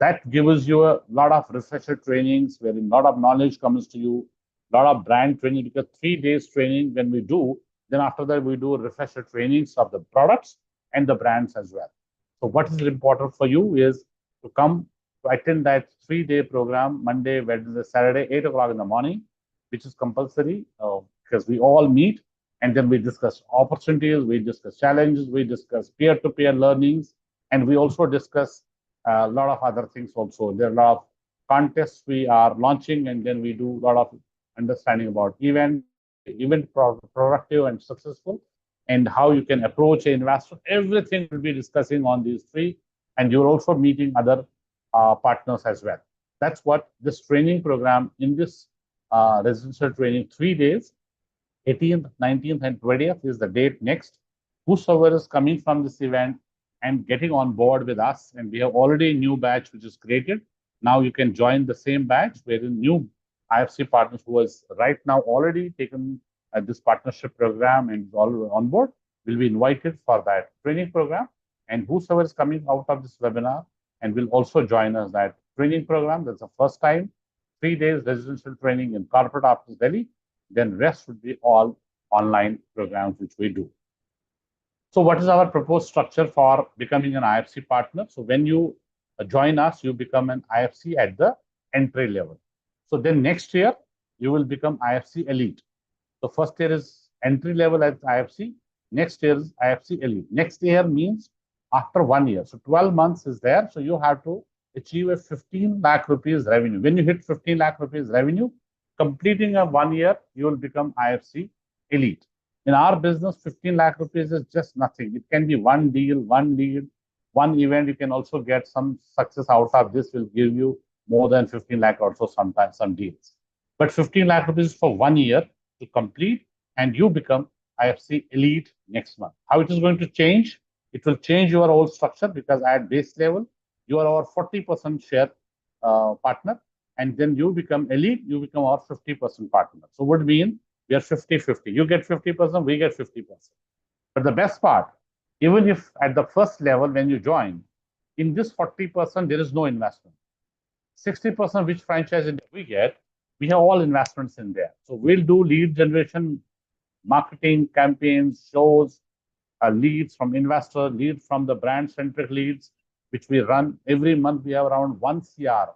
That gives you a lot of refresher trainings where a lot of knowledge comes to you, a lot of brand training, because 3 days training when we do, then after that we do refresher trainings of the products and the brands as well. So what is important for you is to come to attend that 3-day program, Monday, Wednesday, Saturday, 8 o'clock in the morning, which is compulsory because we all meet and then we discuss opportunities, we discuss challenges, we discuss peer-to-peer learnings, and we also discuss a lot of other things also. There are a lot of contests we are launching, and then we do a lot of understanding about event productive and successful, and how you can approach an investor. Everything we'll be discussing on these 3, and you're also meeting other partners as well. That's what this training program in this residential training, 3 days, 18th, 19th, and 20th is the date next. Whosoever is coming from this event and getting on board with us, and we have already a new batch which is created. Now you can join the same batch wherein new IFC partners who has right now already taken this partnership program and is all on board will be invited for that training program. And whosoever is coming out of this webinar and will also join us that training program, that's the first time, 3 days residential training in corporate office Delhi, then rest would be all online programs which we do. So what is our proposed structure for becoming an IFC partner? So when you join us, you become an IFC at the entry level. So then next year, you will become IFC Elite. So first year is entry level as IFC. Next year is IFC Elite. Next year means after 1 year. So 12 months is there. So you have to achieve a 15 lakh rupees revenue. When you hit 15 lakh rupees revenue, completing a 1 year, you will become IFC Elite. In our business, 15 lakh rupees is just nothing. It can be one deal, one lead, one event. You can also get some success out of this, will give you more than 15 lakh also sometimes, some deals. But 15 lakh rupees for 1 year to complete, and you become IFC elite next month. How it is going to change? It will change your whole structure, because at base level, you are our 40% share partner, and then you become elite, you become our 50% partner. So would mean we are 50-50. You get 50%, we get 50%. But the best part, even if at the first level when you join, in this 40%, there is no investment. 60% which franchise we get, we have all investments in there. So we'll do lead generation, marketing campaigns, shows, leads from investor, lead from the brand-centric leads, which we run every month. We have around 1 CR.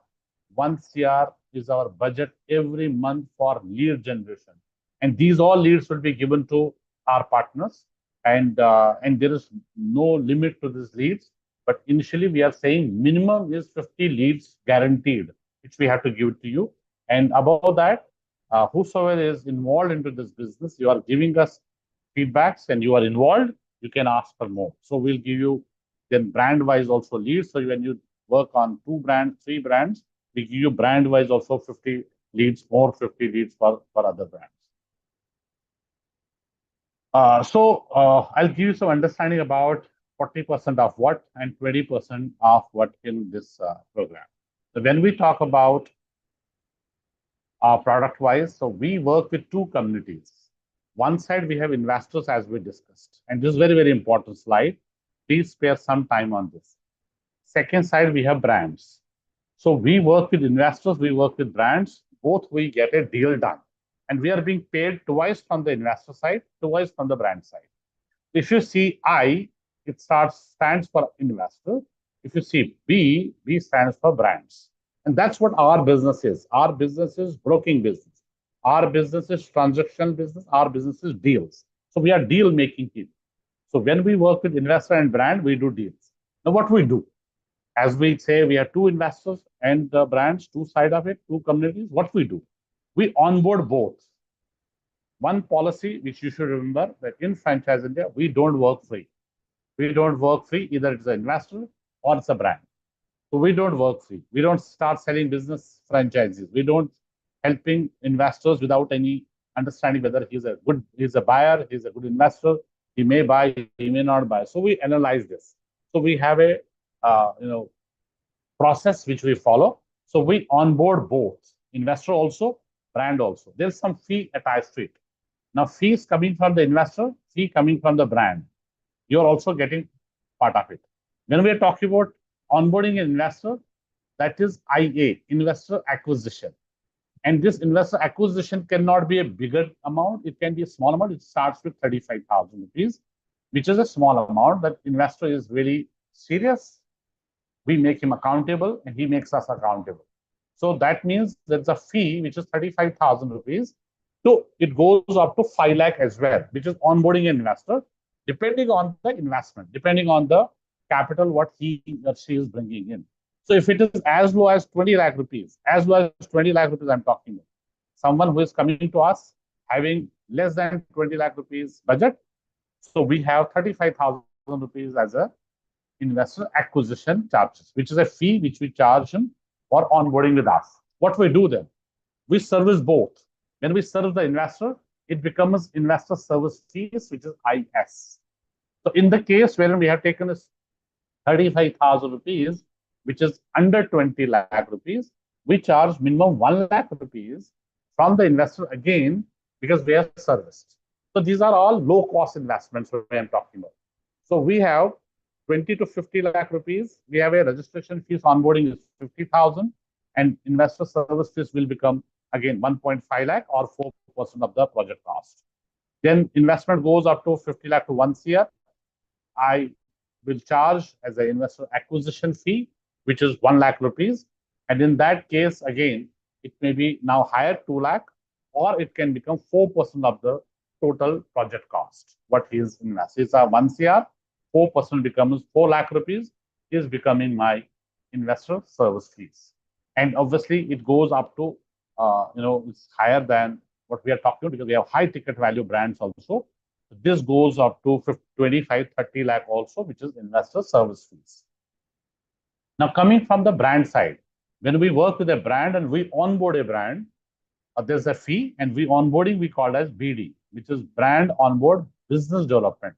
1 CR is our budget every month for lead generation. And these all leads will be given to our partners. And there is no limit to these leads. But initially, we are saying minimum is 50 leads guaranteed, which we have to give to you. And above that, whosoever is involved into this business, you are giving us feedbacks and you are involved, you can ask for more. So we'll give you then brand-wise also leads. So when you work on 2 brands, 3 brands, we give you brand-wise also 50 leads, more 50 leads for other brands. I'll give you some understanding about 40% of what and 20% of what in this program. So when we talk about product-wise, so we work with 2 communities. One side, we have investors, as we discussed. And this is very, very important slide. Please spare some time on this. Second side, we have brands. So we work with investors, we work with brands. Both we get a deal done. And we are being paid twice from the investor side, twice from the brand side. If you see I, it stands for investor. If you see B stands for brands. And that's what our business is. Our business is broking business. Our business is transactional business. Our business is deals. So we are deal making people. So when we work with investor and brand, we do deals. Now what we do? As we say, we have 2 investors and the brands, 2 sides of it, 2 communities. What we do? We onboard both. One policy which you should remember, that in Franchise India, we don't work free. We don't work free, either it's an investor or it's a brand. So we don't work free. We don't start selling business franchises. We don't helping investors without any understanding whether he's a buyer, he's a good investor, he may buy, he may not buy. So we analyze this. So we have a process which we follow. So we onboard both, investor also, brand also. There's some fee attached to it. Now, fees coming from the investor, fee coming from the brand. You're also getting part of it. When we are talking about onboarding an investor, that is IA, investor acquisition. And this investor acquisition cannot be a bigger amount. It can be a small amount. It starts with 35,000 rupees, which is a small amount. That investor is very serious. We make him accountable and he makes us accountable. So that means there's a fee, which is 35,000 rupees. So it goes up to 5 lakh as well, which is onboarding an investor, depending on the investment, depending on the capital, what he or she is bringing in. So if it is as low as 20 lakh rupees, I'm talking about, someone who is coming to us having less than 20 lakh rupees budget. So we have 35,000 rupees as a investor acquisition charges, which is a fee which we charge him for onboarding with us. What we do then? We service both. When we serve the investor, it becomes investor service fees, which is IS. So in the case wherein we have taken this 35,000 rupees, which is under 20 lakh rupees, we charge minimum 1 lakh rupees from the investor again, because we are serviced. So these are all low cost investments I am talking about. So we have 20 to 50 lakh rupees. We have a registration fees, onboarding is 50,000, and investor service fees will become again 1.5 lakh or 4% of the project cost. Then investment goes up to 50 lakh to 1 CR. I will charge as an investor acquisition fee, which is 1 lakh rupees. And in that case, again, it may be now higher 2 lakh, or it can become 4% of the total project cost, what he is investing. It's a 1 CR, 4% becomes 4 lakh rupees, is becoming my investor service fees. And obviously, it goes up to, it's higher than what we are talking about, because we have high ticket value brands also. This goes up to 25, 30 lakh also, which is investor service fees. Now, coming from the brand side, when we work with a brand and we onboard a brand, there's a fee, and we onboarding we call as BD, which is brand onboard business development.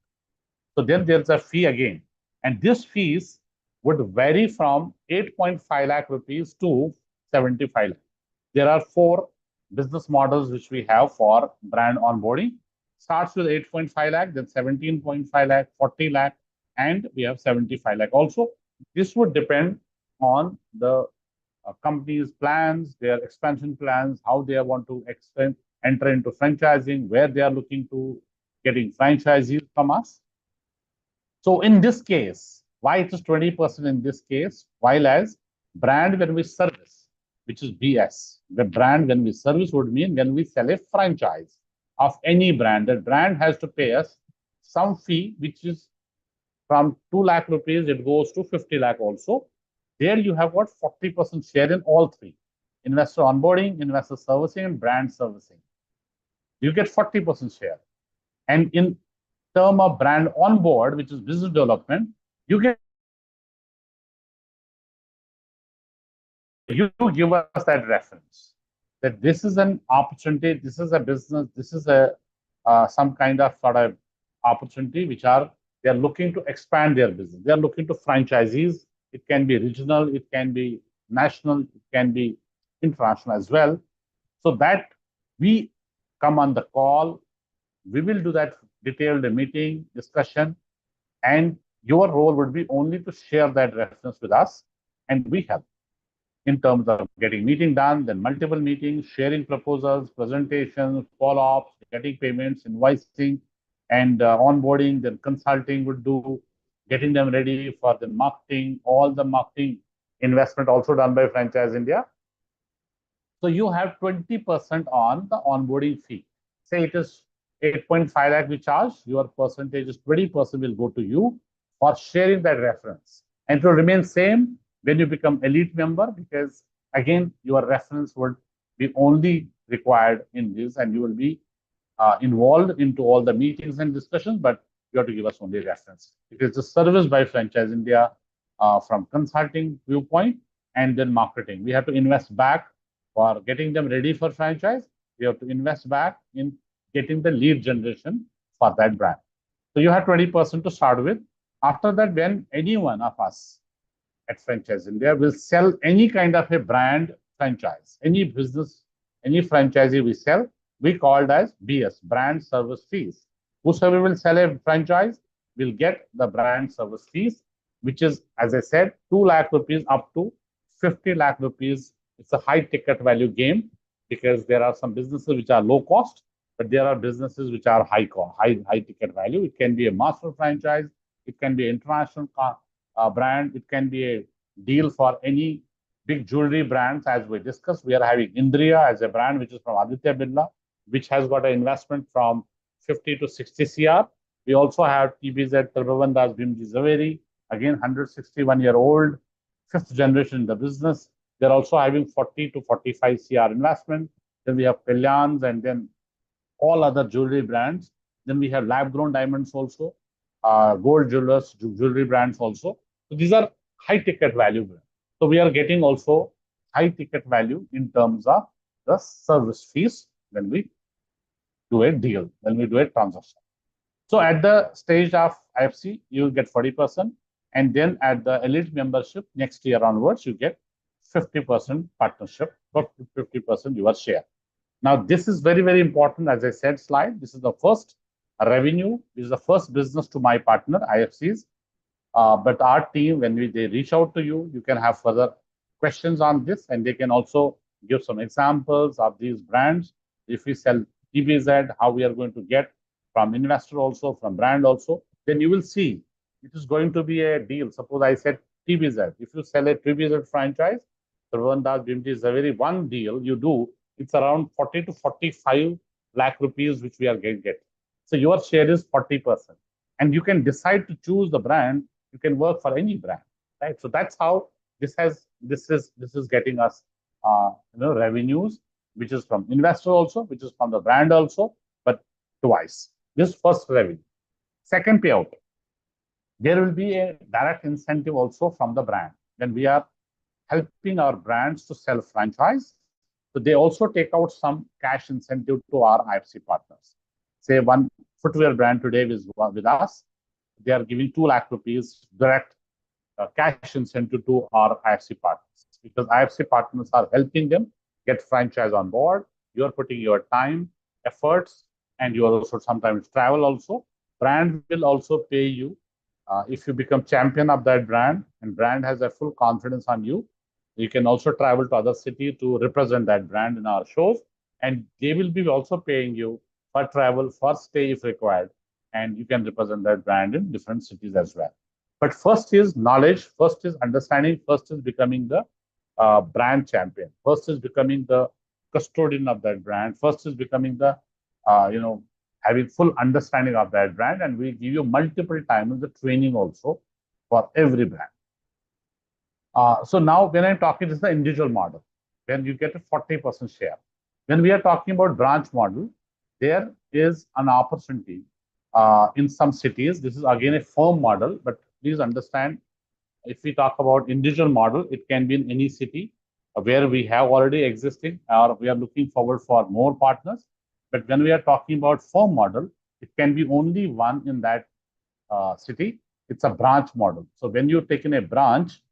So then there's a fee again, and this fees would vary from 8.5 lakh rupees to 75 lakh. There are 4 business models which we have for brand onboarding. Starts with 8.5 lakh, then 17.5 lakh, 40 lakh, and we have 75 lakh also. This would depend on the company's plans, their expansion plans, how they want to enter into franchising, where they are looking to getting franchisees from us. So in this case, why it is 20% in this case, while as brand when we service, which is BS, the brand when we service would mean when we sell a franchise of any brand, that brand has to pay us some fee, which is from 2 lakh rupees, it goes to 50 lakh also. There you have got 40% share in all 3: investor onboarding, investor servicing, and brand servicing. You get 40% share. And in term of brand on board, which is business development, you get you give us that reference that this is an opportunity, this is a business, this is a some kind of sort of opportunity which are they are looking to expand their business. They are looking to franchisees. It can be regional, it can be national, it can be international as well. So that we come on the call, we will do that detailed meeting, discussion, and your role would be only to share that reference with us, and we help in terms of getting meeting done, then multiple meetings, sharing proposals, presentations, follow-ups, getting payments, invoicing, and onboarding, then consulting would do, getting them ready for the marketing, all the marketing investment also done by Franchise India. So you have 20% on the onboarding fee. Say it is 8.5 lakh we charge, your percentage is 20% will go to you for sharing that reference. And it will remain same when you become elite member, because again, your reference would be only required in this, and you will be involved into all the meetings and discussions, but you have to give us only reference. It is a service by Franchise India from consulting viewpoint and then marketing. We have to invest back for getting them ready for franchise. We have to invest back in getting the lead generation for that brand. So you have 20% to start with. After that, when any one of us at Franchise India will sell any kind of a brand franchise, any business, any franchisee we sell, we called as BS, brand service fees. Whosoever will sell a franchise will get the brand service fees, which is, as I said, 2 lakh rupees up to 50 lakh rupees. It's a high ticket value game because there are some businesses which are low cost, but there are businesses which are high cost, high ticket value. It can be a master franchise, it can be an international brand, it can be a deal for any big jewelry brands. As we discussed, we are having Indriya as a brand, which is from Aditya Birla, which has got an investment from 50 to 60 CR. We also have TBZ Tribhuvan Das Bhimji Zaveri, again 161-year-old, 5th generation in the business. They're also having 40 to 45 CR investment. Then we have Kalyans and then all other jewelry brands. Then we have lab-grown diamonds also, gold jewelers, jewelry brands also. So these are high-ticket value brands. So we are getting also high-ticket value in terms of the service fees when we do a deal, when we do a transaction. So at the stage of IFC, you will get 40%. And then at the elite membership, next year onwards, you get 50% partnership, or 50% your share. Now, this is very, very important. As I said, slide, this is the first revenue. This is the first business to my partner, IFCs. But our team, when they reach out to you, you can have further questions on this, and they can also give some examples of these brands. If we sell TBZ, how we are going to get from investor also, from brand also, then you will see it is going to be a deal. Suppose I said TBZ. If you sell a TBZ franchise, Tribhuvan Das Bhimji Zaveri, one deal you do, it's around 40 to 45 lakh rupees, which we are going to get. So your share is 40%. And you can decide to choose the brand. You can work for any brand, right? So that's how this is getting us revenues, which is from investor also, which is from the brand also, but twice. This first revenue. Second payout, there will be a direct incentive also from the brand. When we are helping our brands to sell franchise, so they also take out some cash incentive to our IFC partners. Say one footwear brand today is with us, they are giving 2 lakh rupees direct cash incentive to our IFC partners, because IFC partners are helping them get franchise on board. You are putting your time, efforts, and you are also sometimes travel also. Brand will also pay you if you become champion of that brand, and brand has a full confidence on you. You can also travel to other city to represent that brand in our shows, and they will be also paying you for travel, for stay if required, and you can represent that brand in different cities as well. But first is knowledge, first is understanding, first is becoming the brand champion, first is becoming the custodian of that brand, first is becoming the, having full understanding of that brand. And we give you multiple times the training also for every brand. So now when I'm talking, this is the individual model, when you get a 40% share. When we are talking about branch model, there is an opportunity in some cities. This is again a firm model, but please understand, if we talk about individual model, it can be in any city where we have already existing, or we are looking forward for more partners. But when we are talking about firm model, it can be only one in that city. It's a branch model. So when you take in a branch,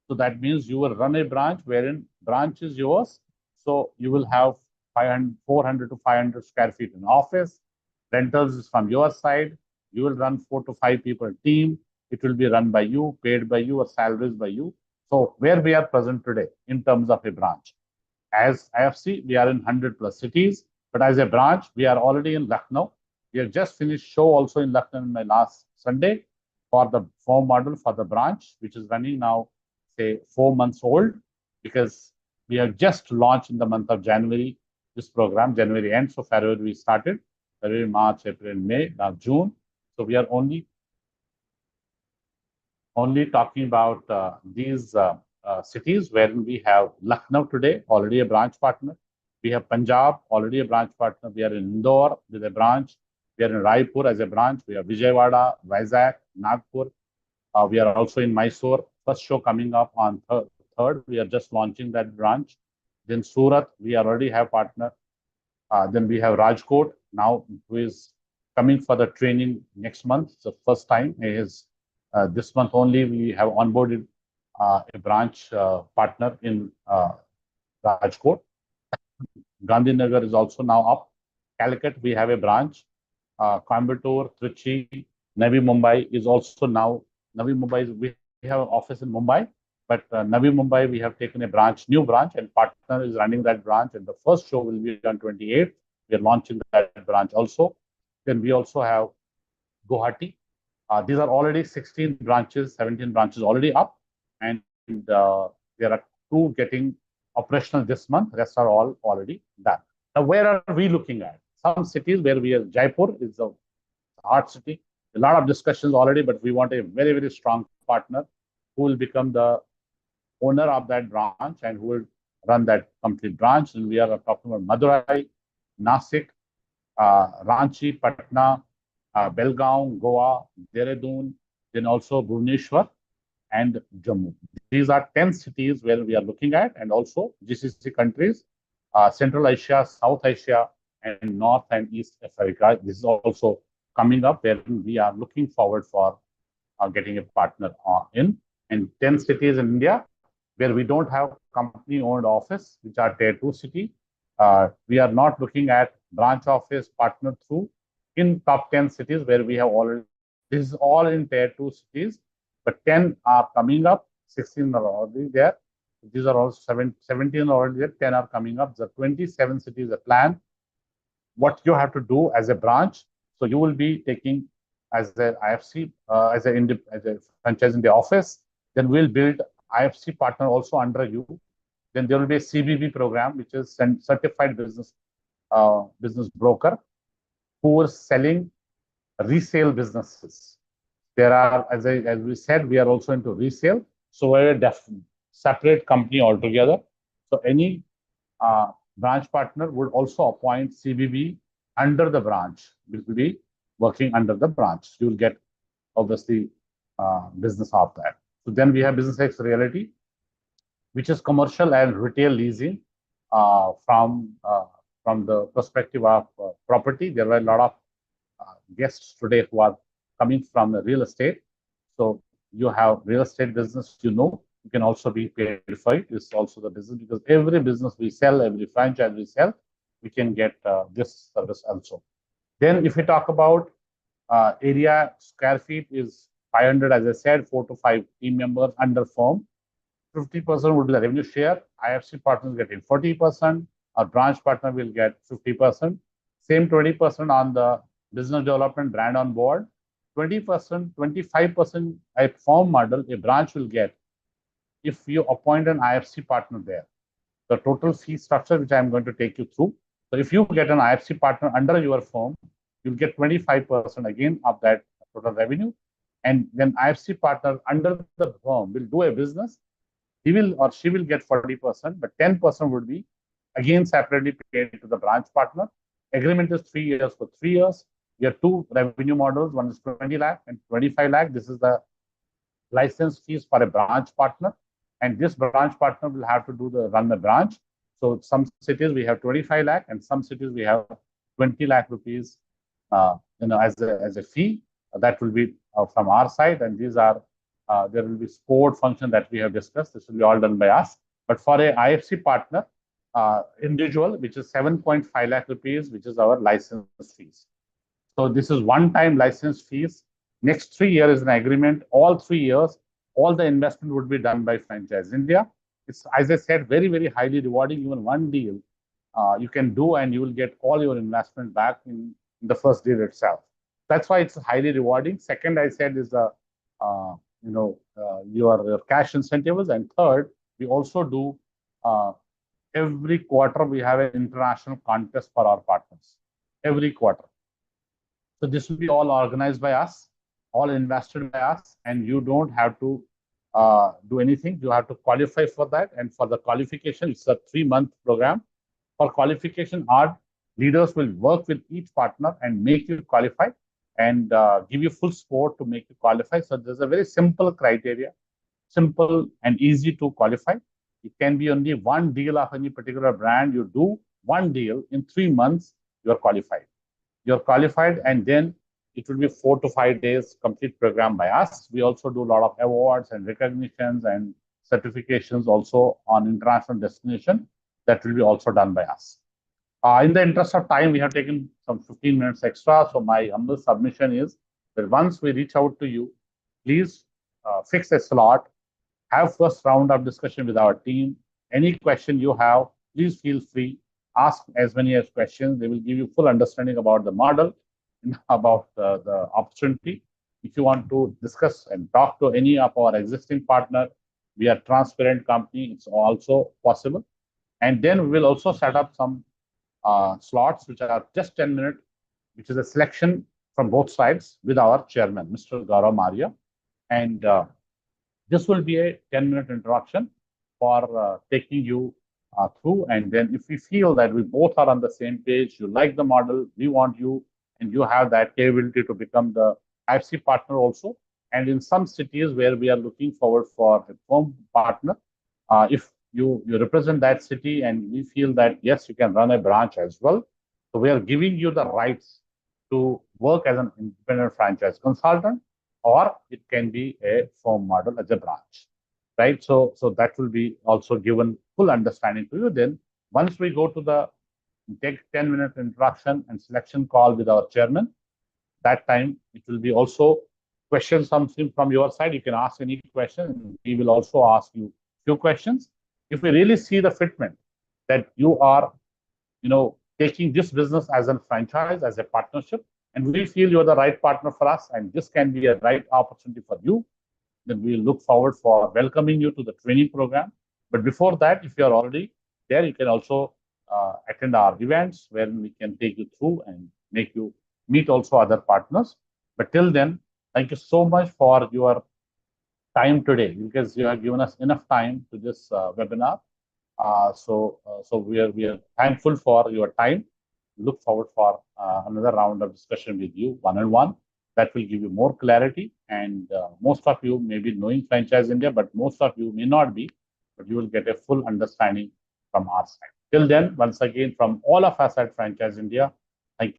so that means you will run a branch wherein branch is yours. So you will have 400 to 500 square feet in office. Rentals is from your side. You will run 4 to 5 people team. It will be run by you, paid by you, or salaries by you. So where we are present today in terms of a branch. As IFC, we are in 100 plus cities, but as a branch, we are already in Lucknow. We have just finished show also in Lucknow in my last Sunday for the form model for the branch, which is running now, say 4 months old, because we have just launched in the month of January this program, January end. So February we started, February, March, April, May, now June. So we are only talking about these cities where we have Lucknow today, already a branch partner. We have Punjab, already a branch partner. We are in Indore with a branch. We are in Raipur as a branch. We have Vijayawada, Vizag, Nagpur. We are also in Mysore. First show coming up on 3rd. We are just launching that branch. Then Surat, we already have partner. Then we have Rajkot now, who is coming for the training next month. It's the first time. This month only we have onboarded a branch partner in Rajkot. Gandhinagar is also now up. Calicut, we have a branch. Coimbatore, Trichy, Navi Mumbai is also now. Navi Mumbai, we have an office in Mumbai, but Navi Mumbai, we have taken a branch, new branch, and partner is running that branch. And the first show will be on 28th. We are launching that branch also. Then we also have Guwahati. These are already 16 branches, 17 branches already up, and there are 2 getting operational this month. Rest are all already done. Now, where are we looking at? Some cities where we are. Jaipur is a art city. A lot of discussions already, but we want a very, very strong partner who will become the owner of that branch and who will run that complete branch. And we are talking about Madurai, Nasik, Ranchi, Patna, Belgaum, Goa, Dehradun, then also Bhubaneswar and Jammu. These are 10 cities where we are looking at, and also GCC countries, Central Asia, South Asia, and North and East Africa. This is also coming up where we are looking forward for getting a partner in. And 10 cities in India where we don't have company-owned office, which are Tier 2 city. We are not looking at branch office partner through in top 10 cities where we have already. This is all in Tier 2 cities, but 10 are coming up, 16 are already there. These are all 17 already there, 10 are coming up. The 27 cities are planned. What you have to do as a branch, so you will be taking as a IFC, as a franchise in the office. Then we'll build IFC partner also under you. Then there will be a CBB program, which is certified business broker, who is selling resale businesses. There are, as we said, we are also into resale. So we're a separate company altogether. So any branch partner would also appoint CBB under the branch. It will be working under the branch. You will get obviously business of that. So then we have Business X Realty, which is commercial and retail leasing from the perspective of property. There were a lot of guests today who are coming from the real estate. So you have real estate business, you can also be paid for it. It's also the business, because every business we sell, every franchise we sell, we can get this service also. Then if we talk about area, square feet is 500, as I said, 4 to 5 team members under firm. 50% would be the revenue share. IFC partners getting 40%. Our branch partner will get 50%. Same 20% on the business development brand on board. 20%, 25% a firm model a branch will get if you appoint an IFC partner there. The total fee structure, which I am going to take you through. So if you get an IFC partner under your firm, you'll get 25% again of that total revenue. And then IFC partner under the firm will do a business. He will or she will get 40%, but 10% would be again separately paid to the branch partner. Agreement is 3 years for 3 years. We have two revenue models. One is 20 lakh and 25 lakh. This is the license fees for a branch partner. And this branch partner will have to run the branch. So some cities we have 25 lakh and some cities we have 20 lakh rupees, as a fee. That will be from our side. And these are, there will be support function that we have discussed. This will be all done by us. But for a IFC partner, individual, which is 7.5 lakh rupees, which is our license fees. So this is one-time license fees. Next 3 years is an agreement. All 3 years, all the investment would be done by Franchise India. It's, as I said, very, very highly rewarding. Even one deal you can do and you will get all your investment back in the first deal itself. That's why it's highly rewarding. Second, I said, is your cash incentives. And third, we also do every quarter we have an international contest for our partners. Every quarter. So this will be all organized by us, all invested by us, and you don't have to do anything. You have to qualify for that. And for the qualification, it's a 3-month program. For qualification, our leaders will work with each partner and make you qualify and give you full support to make you qualify. So there's a very simple criteria, simple and easy to qualify. It can be only one deal of any particular brand. You do one deal in 3 months, you're qualified. You're qualified, and then it will be 4 to 5 days complete program by us. We also do a lot of awards and recognitions and certifications also on international destination. That will be also done by us. In the interest of time, we have taken some 15 minutes extra. So my humble submission is that once we reach out to you, please fix a slot, have first round of discussion with our team. Any question you have, please feel free. Ask as many as questions. They will give you full understanding about the model, about the opportunity. If you want to discuss and talk to any of our existing partner, we are transparent company. It's also possible. And then we will also set up some slots, which are just 10 minutes, which is a selection from both sides with our chairman, Mr. Gaurav Maria. And this will be a 10-minute introduction for taking you through. And then if we feel that we both are on the same page, you like the model, we want you, and you have that capability to become the IFC partner also. And in some cities where we are looking forward for a firm partner, if you represent that city and we feel that, yes, you can run a branch as well. So we are giving you the rights to work as an independent franchise consultant, or it can be a firm model as a branch, right? So that will be also given full understanding to you. Then once we go to the take 10-minute introduction and selection call with our chairman, that time it will be also questions something from your side. You can ask any question. We will also ask you few questions. If we really see the fitment that you are, taking this business as a franchise, as a partnership, and we feel you're the right partner for us, and this can be a right opportunity for you, then we look forward for welcoming you to the training program. But before that, if you are already there, you can also attend our events where we can take you through and make you meet also other partners. But till then, thank you so much for your time today, because you have given us enough time to this webinar. So we are thankful for your time. look forward for another round of discussion with you one-on-one that will give you more clarity. And most of you may be knowing Franchise India, but most of you may not be, but you will get a full understanding from our side. Till then, once again, from all of us at Franchise India,